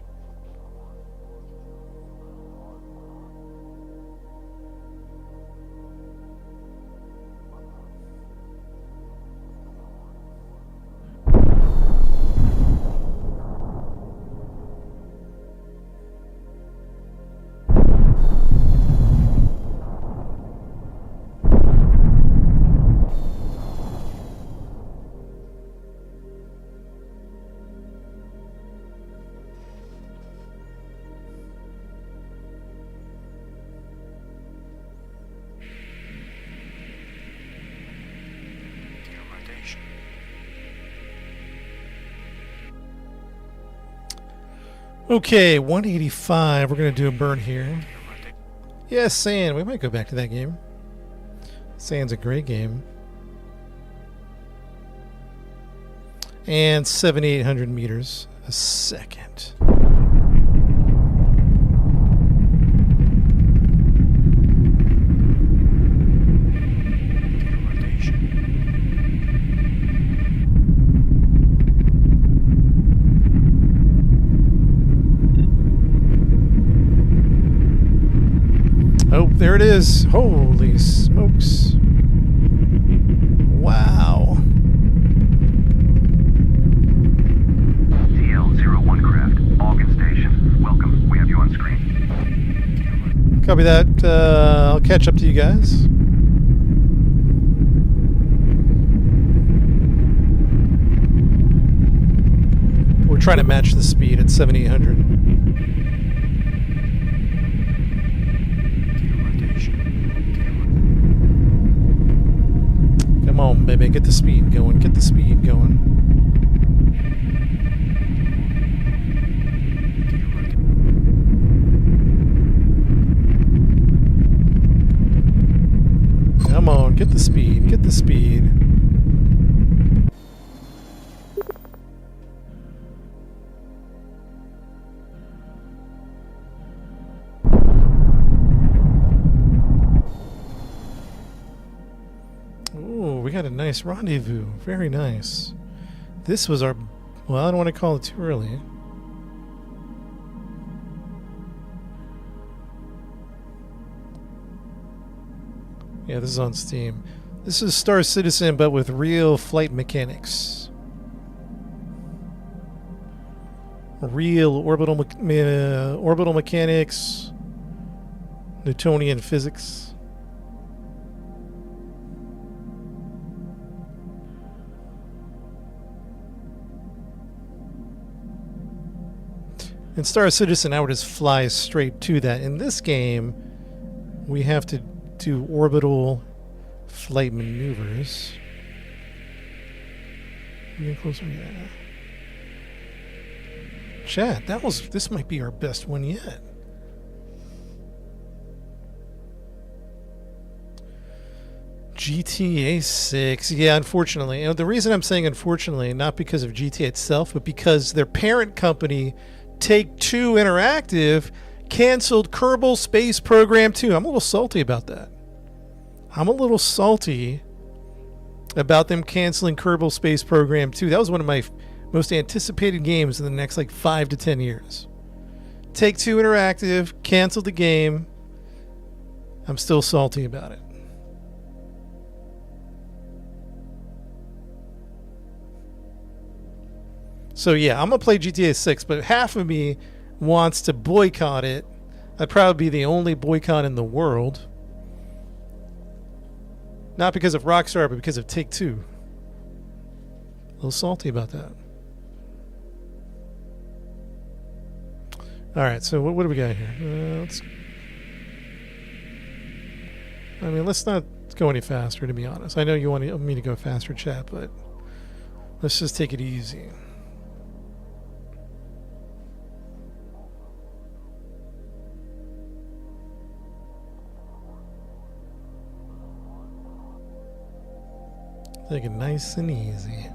Gear rotation. Okay, 185. We're going to do a burn here. Gear rotation. Yeah, Sand. We might go back to that game. Sand's a great game. And 7,800 meters a second. Gear rotation. Oh, there it is. Holy smokes. Wow. Copy that. I'll catch up to you guys. We're trying to match the speed at 7800. Come on, baby. Get the speed going. Get the speed going. Come on, get the speed, get the speed. Ooh, we got a nice rendezvous. Very nice. This was our... Well, I don't want to call it too early. Yeah, this is on Steam. This is Star Citizen, but with real flight mechanics. Real orbital mechanics. Newtonian physics. In Star Citizen, I would just fly straight to that. In this game, we have to do orbital flight maneuvers. Get closer, yeah. Chat, this might be our best one yet. GTA 6, yeah, unfortunately. And the reason I'm saying unfortunately, not because of GTA itself, but because their parent company, Take-Two Interactive, canceled Kerbal Space Program 2. I'm a little salty about that. I'm a little salty about them canceling Kerbal Space Program 2. That was one of my most anticipated games in the next like 5 to 10 years. Take-Two Interactive canceled the game. I'm still salty about it. So yeah, I'm going to play GTA 6, but half of me wants to boycott it. I'd probably be the only boycott in the world. Not because of Rockstar, but because of Take-Two. A little salty about that. Alright, so what do we got here? Let's not go any faster, to be honest. I know you want me to go faster, chat, but let's just take it easy. Take it nice and easy.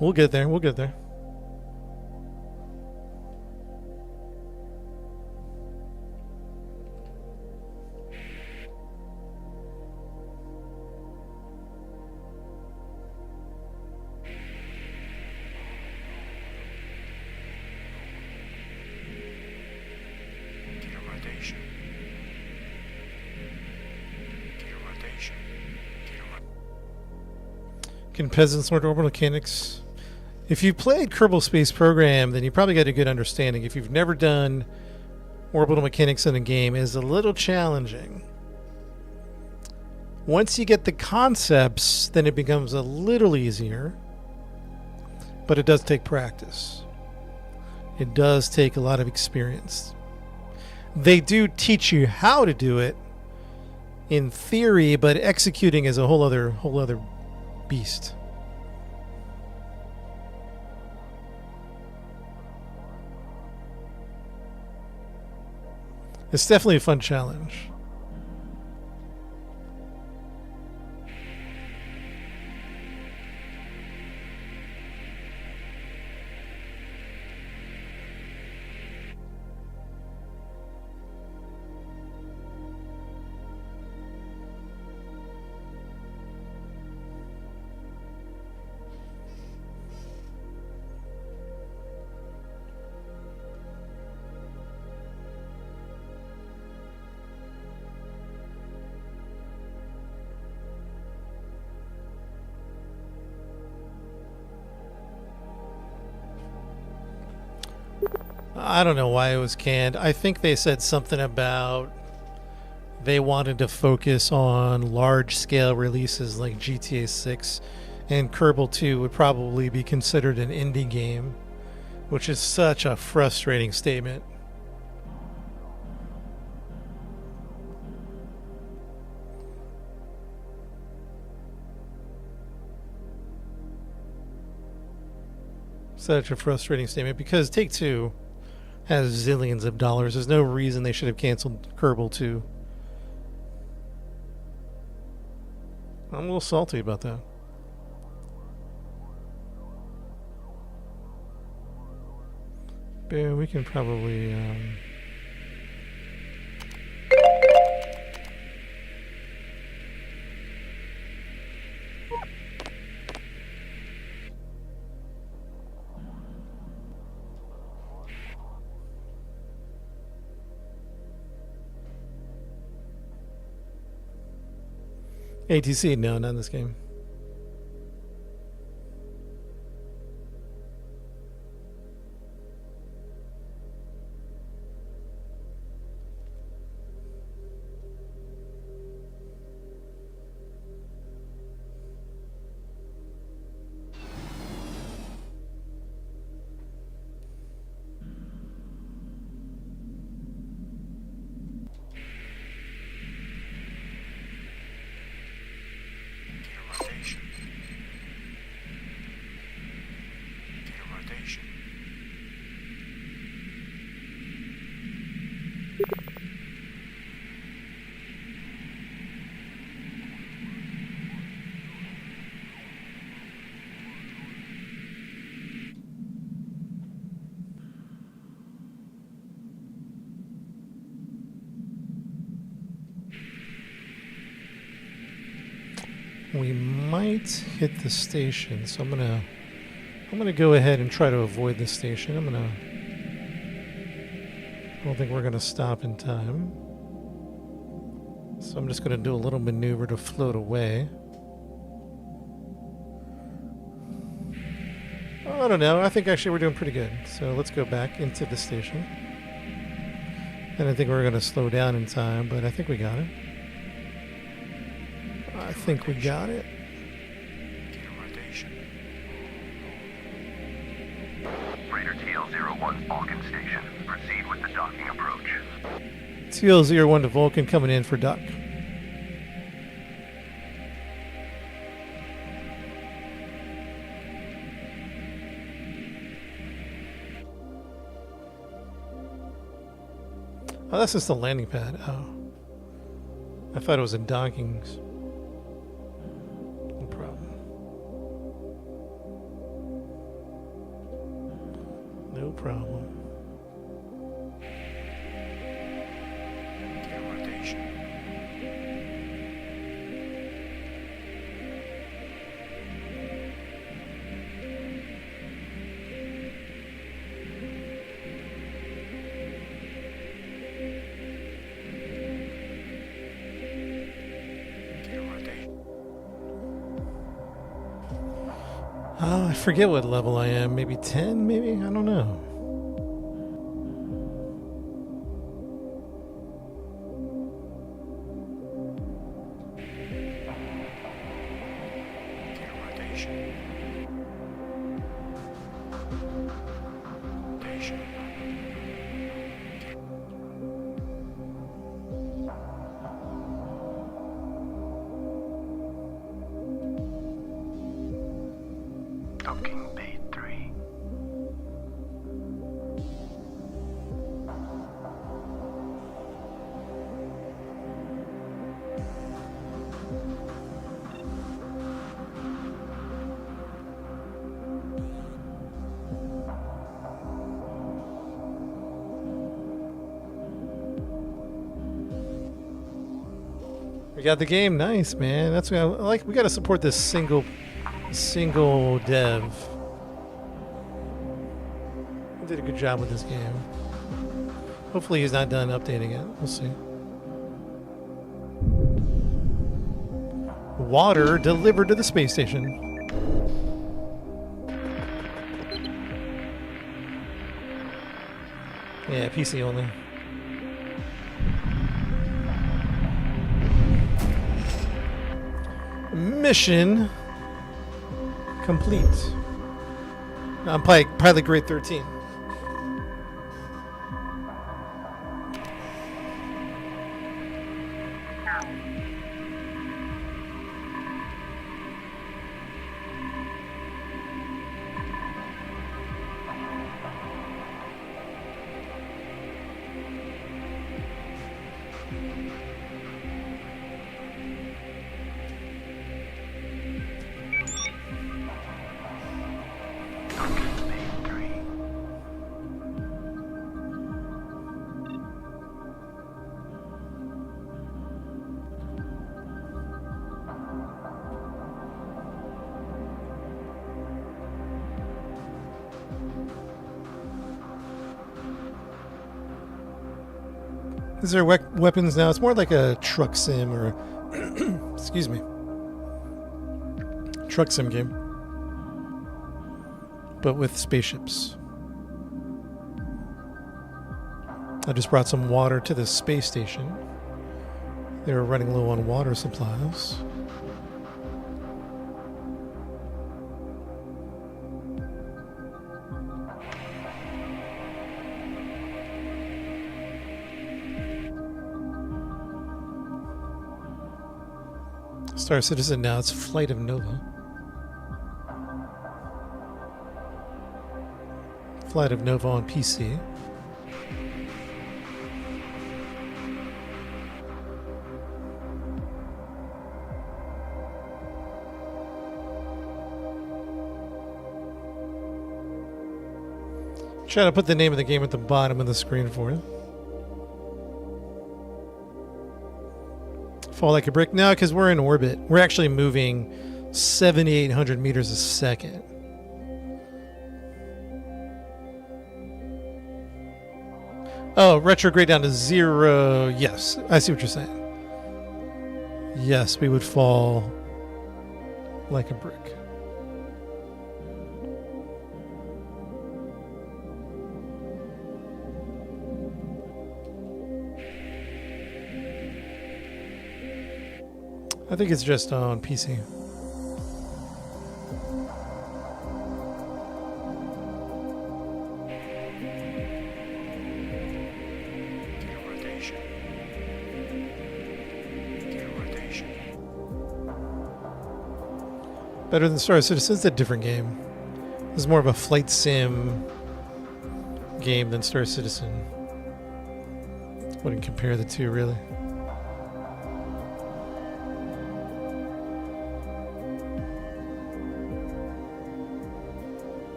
We'll get there. We'll get there. Can peasants learn orbital mechanics? If you played Kerbal Space Program, then you probably got a good understanding. If you've never done orbital mechanics in a game, it is a little challenging. Once you get the concepts, then it becomes a little easier. But it does take practice. It does take a lot of experience. They do teach you how to do it in theory, but executing is a whole other beast. It's definitely a fun challenge. I don't know why it was canned. I think they said something about they wanted to focus on large-scale releases like GTA 6, and Kerbal 2 would probably be considered an indie game, which is such a frustrating statement. Such a frustrating statement because Take-Two has zillions of dollars. There's no reason they should have canceled Kerbal 2. I'm a little salty about that. But we can probably... ATC, no, not in this game. Gear rotation. Gear rotation. We might hit the station, so I'm gonna go ahead and try to avoid the station. I don't think we're gonna stop in time. So I'm just gonna do a little maneuver to float away. I don't know. I think actually we're doing pretty good. So let's go back into the station. And I think we're gonna slow down in time, but I think we got it. I think we got it. Gear rotation. Freighter TL01 Vulcan Station. Proceed with the docking approach. TL01 to Vulcan coming in for dock. Oh, that's just the landing pad. Oh. I thought it was in dockings. No problem. No problem. Gear rotation. Gear rotation. Oh, I forget what level I am. Maybe 10, maybe? I don't know. Gear rotation. Rotation. Docking bay 3. We got the game. Nice, man. That's what I like. We got to support this single dev. He did a good job with this game. Hopefully he's not done updating it. We'll see. Water delivered to the space station. Yeah, PC only. Mission complete. I'm pilot grade 13. Docking bay 3. These are weapons now. It's more like a truck sim or excuse me, truck sim game, but with spaceships. I just brought some water to the space station. They were running low on water supplies. Star Citizen now, it's Flight of Nova. Flight of Nova on PC. Try to put the name of the game at the bottom of the screen for you. Fall like a brick now because we're in orbit. We're actually moving 7,800 meters a second. Oh, retrograde down to 0. Yes, I see what you're saying. Yes, we would fall like a brick. I think it's just on PC. Gear rotation. Gear rotation. Better than Star Citizen. It's a different game. This is more of a flight sim game than Star Citizen. Wouldn't compare the two, really.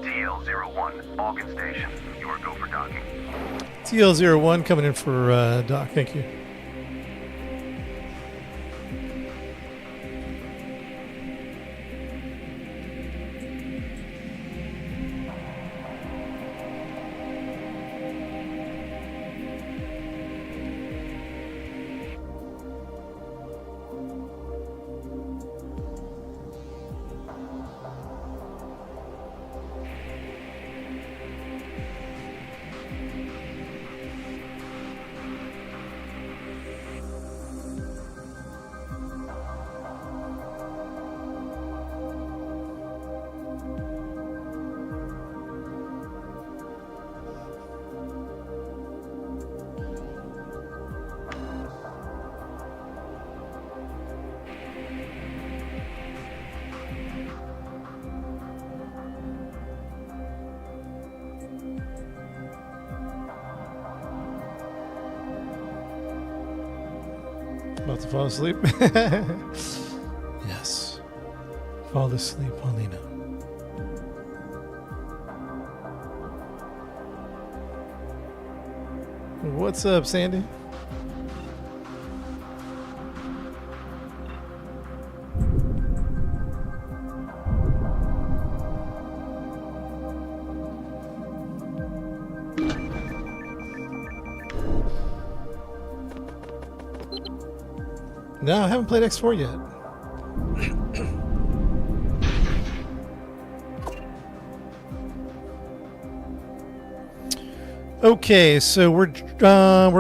TL01, Algan Station. You are go for docking. TL01 coming in for Doc. Thank you. About to fall asleep? Yes. Fall asleep, Paulina. What's up, Sandy? No, I haven't played X4 yet. Okay, so we're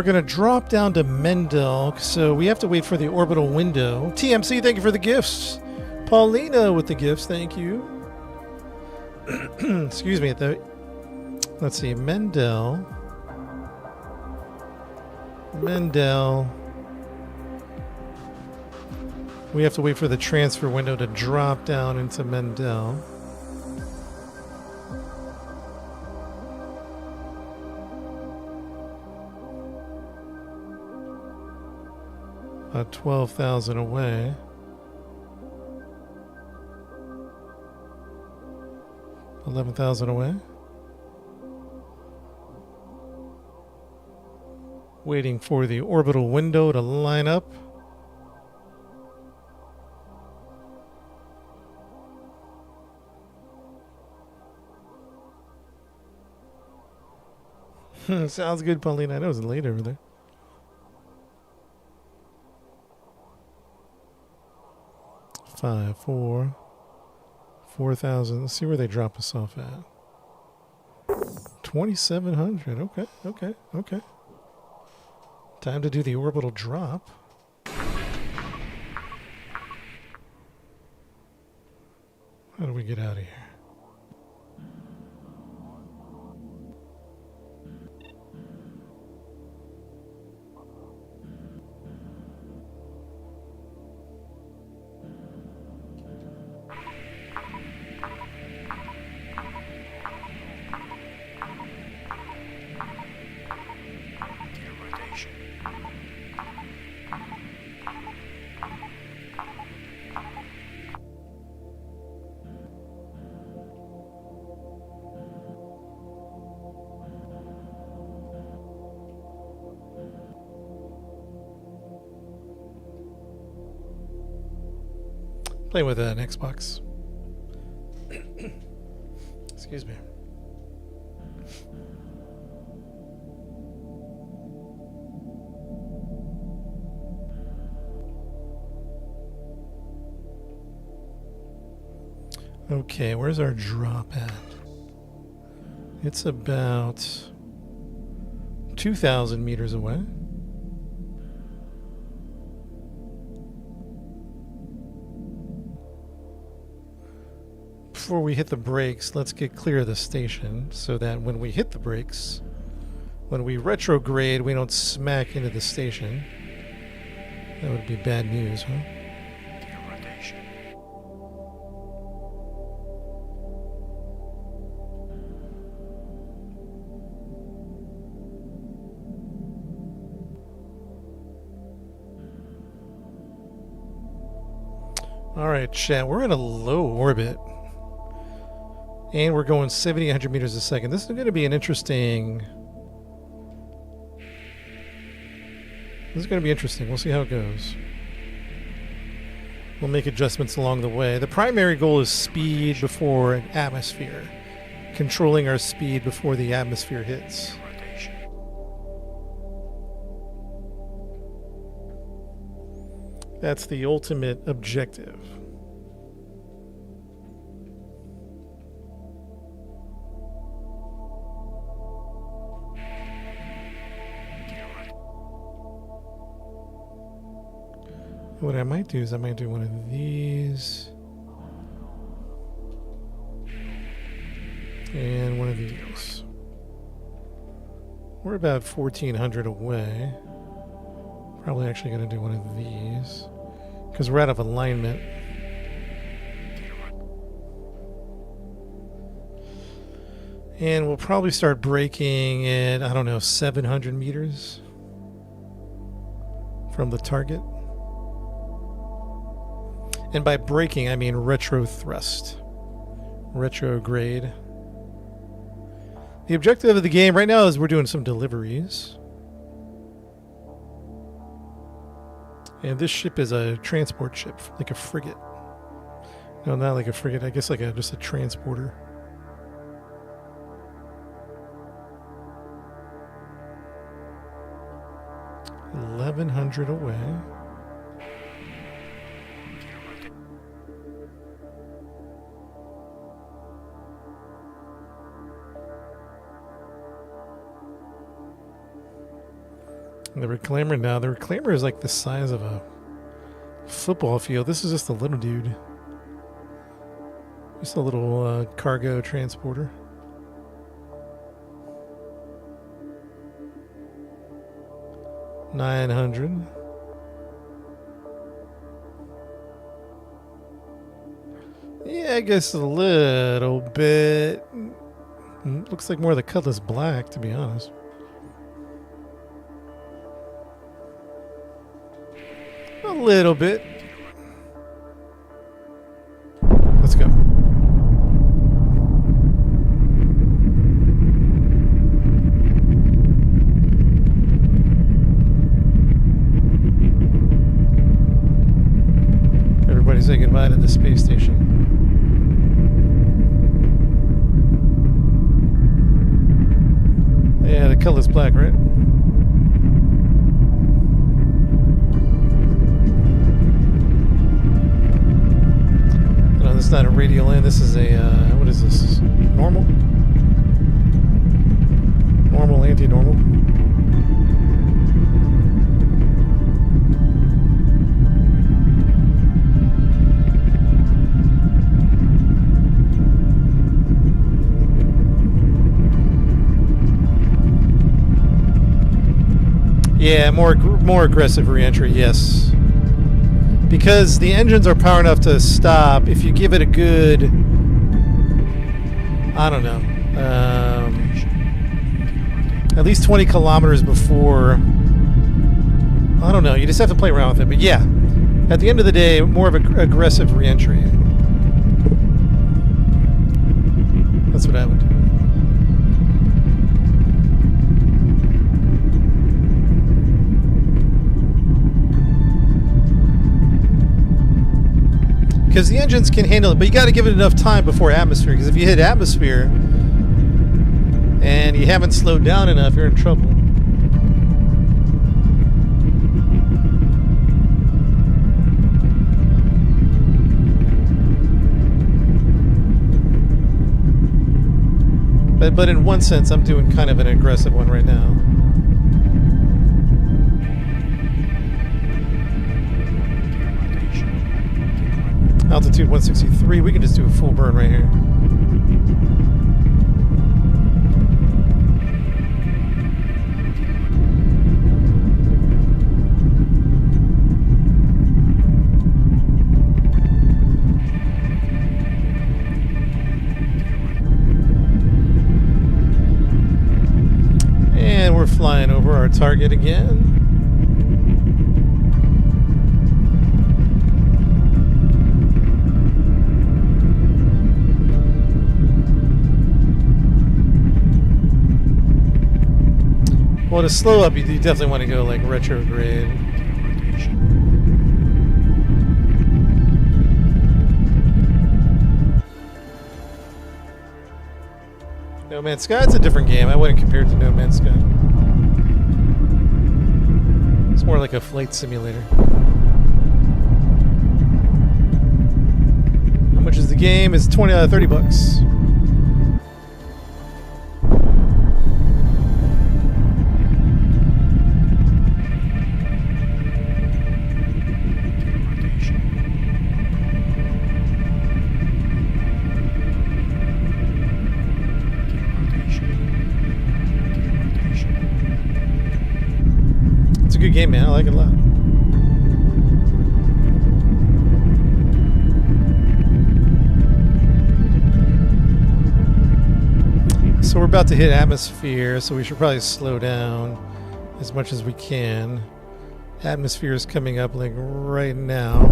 gonna drop down to Mendel. So we have to wait for the orbital window. TMC, thank you for the gifts. Paulina with the gifts, thank you. Excuse me. Let's see, Mendel. We have to wait for the transfer window to drop down into Mendel. About 12,000 away. $11,000 away. Waiting for the orbital window to line up. Sounds good, Pauline. I know it's late over there. Five, 4,000. Let's see where they drop us off at. 2,700. Okay. Time to do the orbital drop. How do we get out of here? Gear rotation. Playing with an Xbox. Excuse me. Okay, where's our drop at? It's about 2,000 meters away. Before we hit the brakes, let's get clear of the station so that when we hit the brakes, when we retrograde, we don't smack into the station. That would be bad news, huh? Gear rotation. All right, chat. We're in a low orbit. And we're going 7,800 meters a second. This is going to be an interesting... This is going to be interesting. We'll see how it goes. We'll make adjustments along the way. The primary goal is speed before an atmosphere. Controlling our speed before the atmosphere hits. Gear rotation. That's the ultimate objective. Gear rotation. What I might do is I might do one of these. And one of these. We're about 1,400 away. Probably actually going to do one of these. Because we're out of alignment. Gear rotation. And we'll probably start braking at, I don't know, 700 meters from the target. And by braking, I mean retro thrust. Retrograde. The objective of the game right now is we're doing some deliveries. And this ship is a transport ship, like a frigate. No, not like a frigate. I guess like just a transporter. $1,100 away. The Reclaimer now. The Reclaimer is like the size of a football field. This is just a little dude. Just a little cargo transporter. $900. Yeah, I guess a little bit. Looks like more of the Cutlass Black, to be honest. A little bit. Let's go. Everybody say goodbye to the space station. Yeah, the color's black, right? No, this is not a radial end. This is a, what is this? Normal? Normal, anti-normal? Yeah, more aggressive reentry, yes. Because the engines are power enough to stop if you give it a good, I don't know, at least 20 kilometers before. I don't know, you just have to play around with it. But yeah, at the end of the day, more of an aggressive reentry. That's what I would do. Because the engines can handle it, but you got to give it enough time before atmosphere. Because if you hit atmosphere and you haven't slowed down enough, you're in trouble. But in one sense, I'm doing kind of an aggressive one right now. Altitude 163. We can just do a full burn right here. And we're flying over our target again. Well, to slow up, you definitely want to go like retrograde. No Man's Sky, it's a different game. I wouldn't compare it to No Man's Sky. It's more like a flight simulator. How much is the game? It's 30 bucks. Good game, man. I like it a lot. So we're about to hit atmosphere, so we should probably slow down as much as we can. Atmosphere is coming up like right now.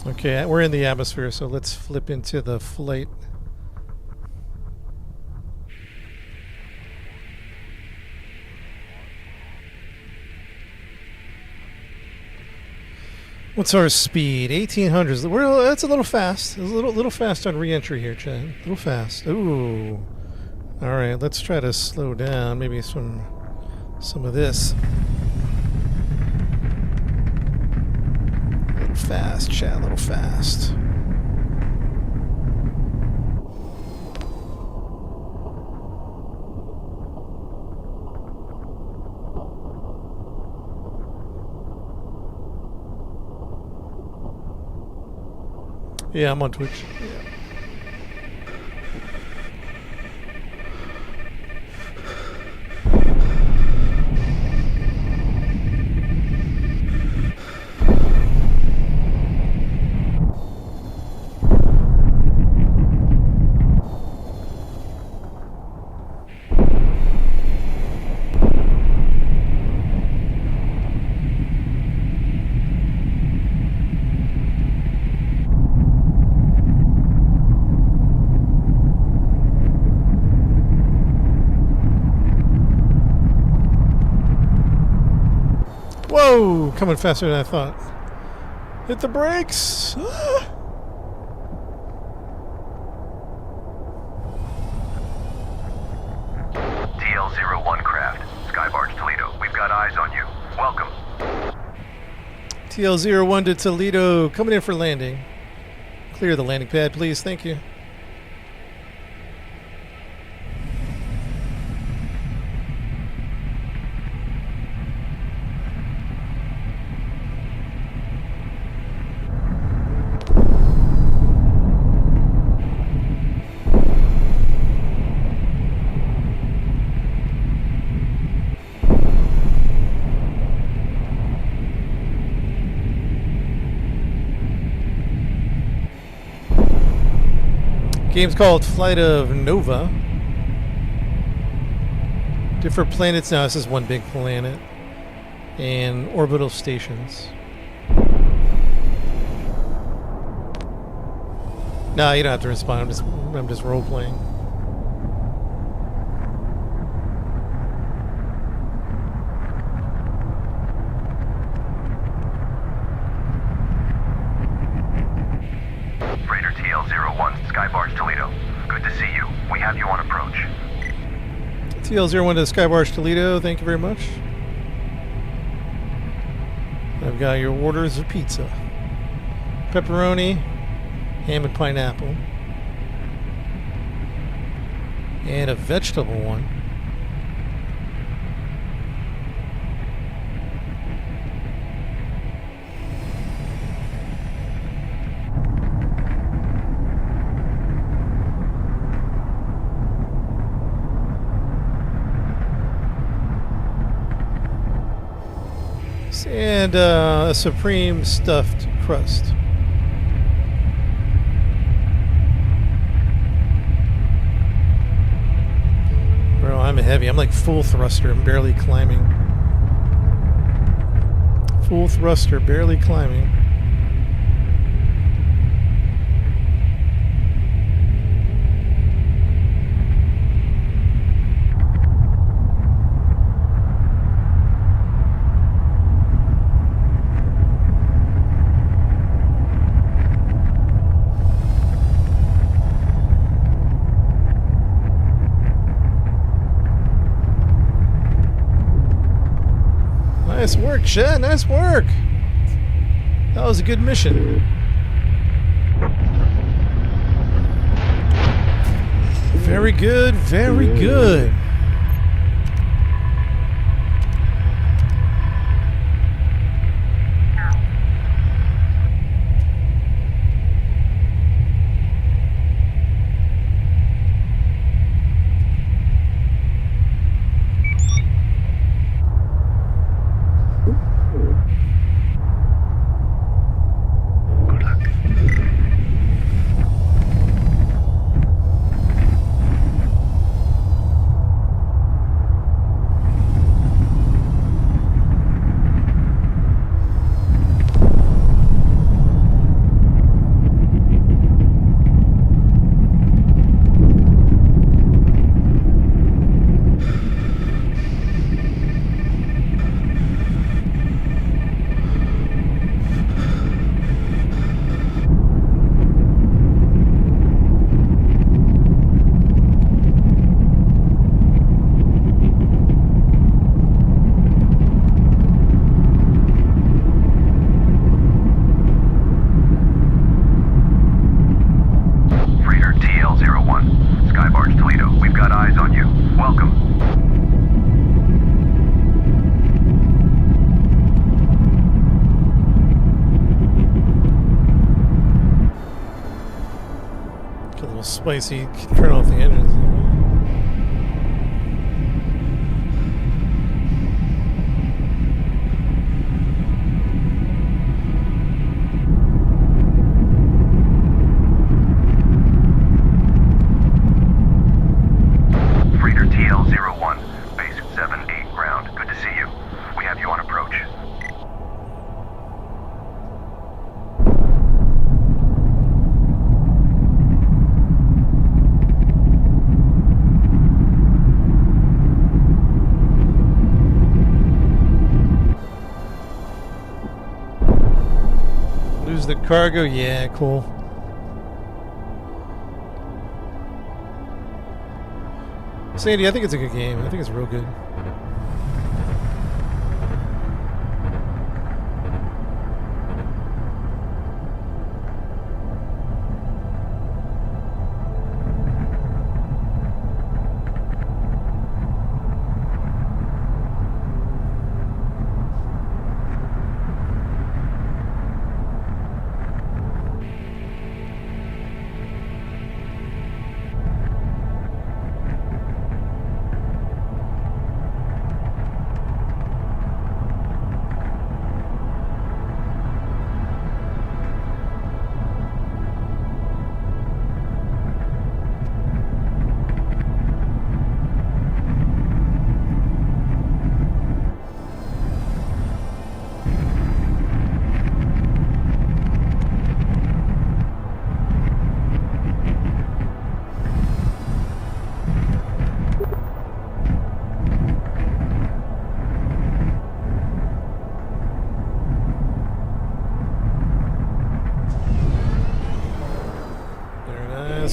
Okay, we're in the atmosphere, so let's flip into the flight. What's our speed? 1800s. That's a little fast. It's a little fast on re-entry here, Chad. A little fast. Ooh. All right, let's try to slow down. Maybe some of this. A little fast, Chad. A little fast. Yeah, I'm on Twitch. Whoa! Coming faster than I thought. Hit the brakes! TL-01 craft, Skybarge Toledo. We've got eyes on you. Welcome. TL-01 to Toledo, coming in for landing. Clear the landing pad, please. Thank you. Game's called Flight of Nova. Different planets now. This is one big planet. And orbital stations. No, you don't have to respond. I'm just role playing. Freighter TL-01, Skybarge Toledo. Good to see you. We have you on approach. TL-01 to Skybarge Toledo. Thank you very much. I've got your orders of pizza. Pepperoni, ham and pineapple. And a vegetable one. And a supreme stuffed crust. Bro, I'm heavy. I'm like full thruster. I'm barely climbing. Full thruster, barely climbing. Nice work, Shed. Nice work. That was a good mission. Very good. Very good. Good luck. place so you can turn off the engines. Freighter TL01, base 78 ground. Good to see you. We have you on approach. Lose the cargo? Yeah, cool. Sandy, I think it's a good game. I think it's real good.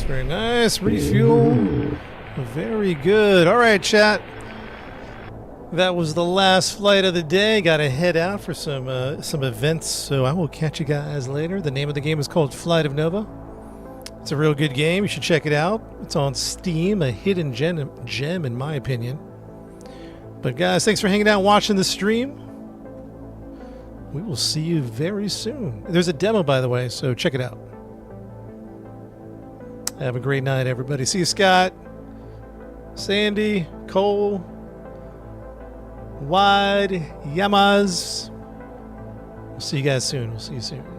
Very nice. Refuel. Very good. All right, chat. That was the last flight of the day. Got to head out for some events, so I will catch you guys later. The name of the game is called Flight of Nova. It's a real good game. You should check it out. It's on Steam, a hidden gem in my opinion. But guys, thanks for hanging out and watching the stream. We will see you very soon. There's a demo, by the way, so check it out. Have a great night, everybody. See you, Scott, Sandy, Cole, Wide, Yamaz. We'll see you guys soon. We'll see you soon.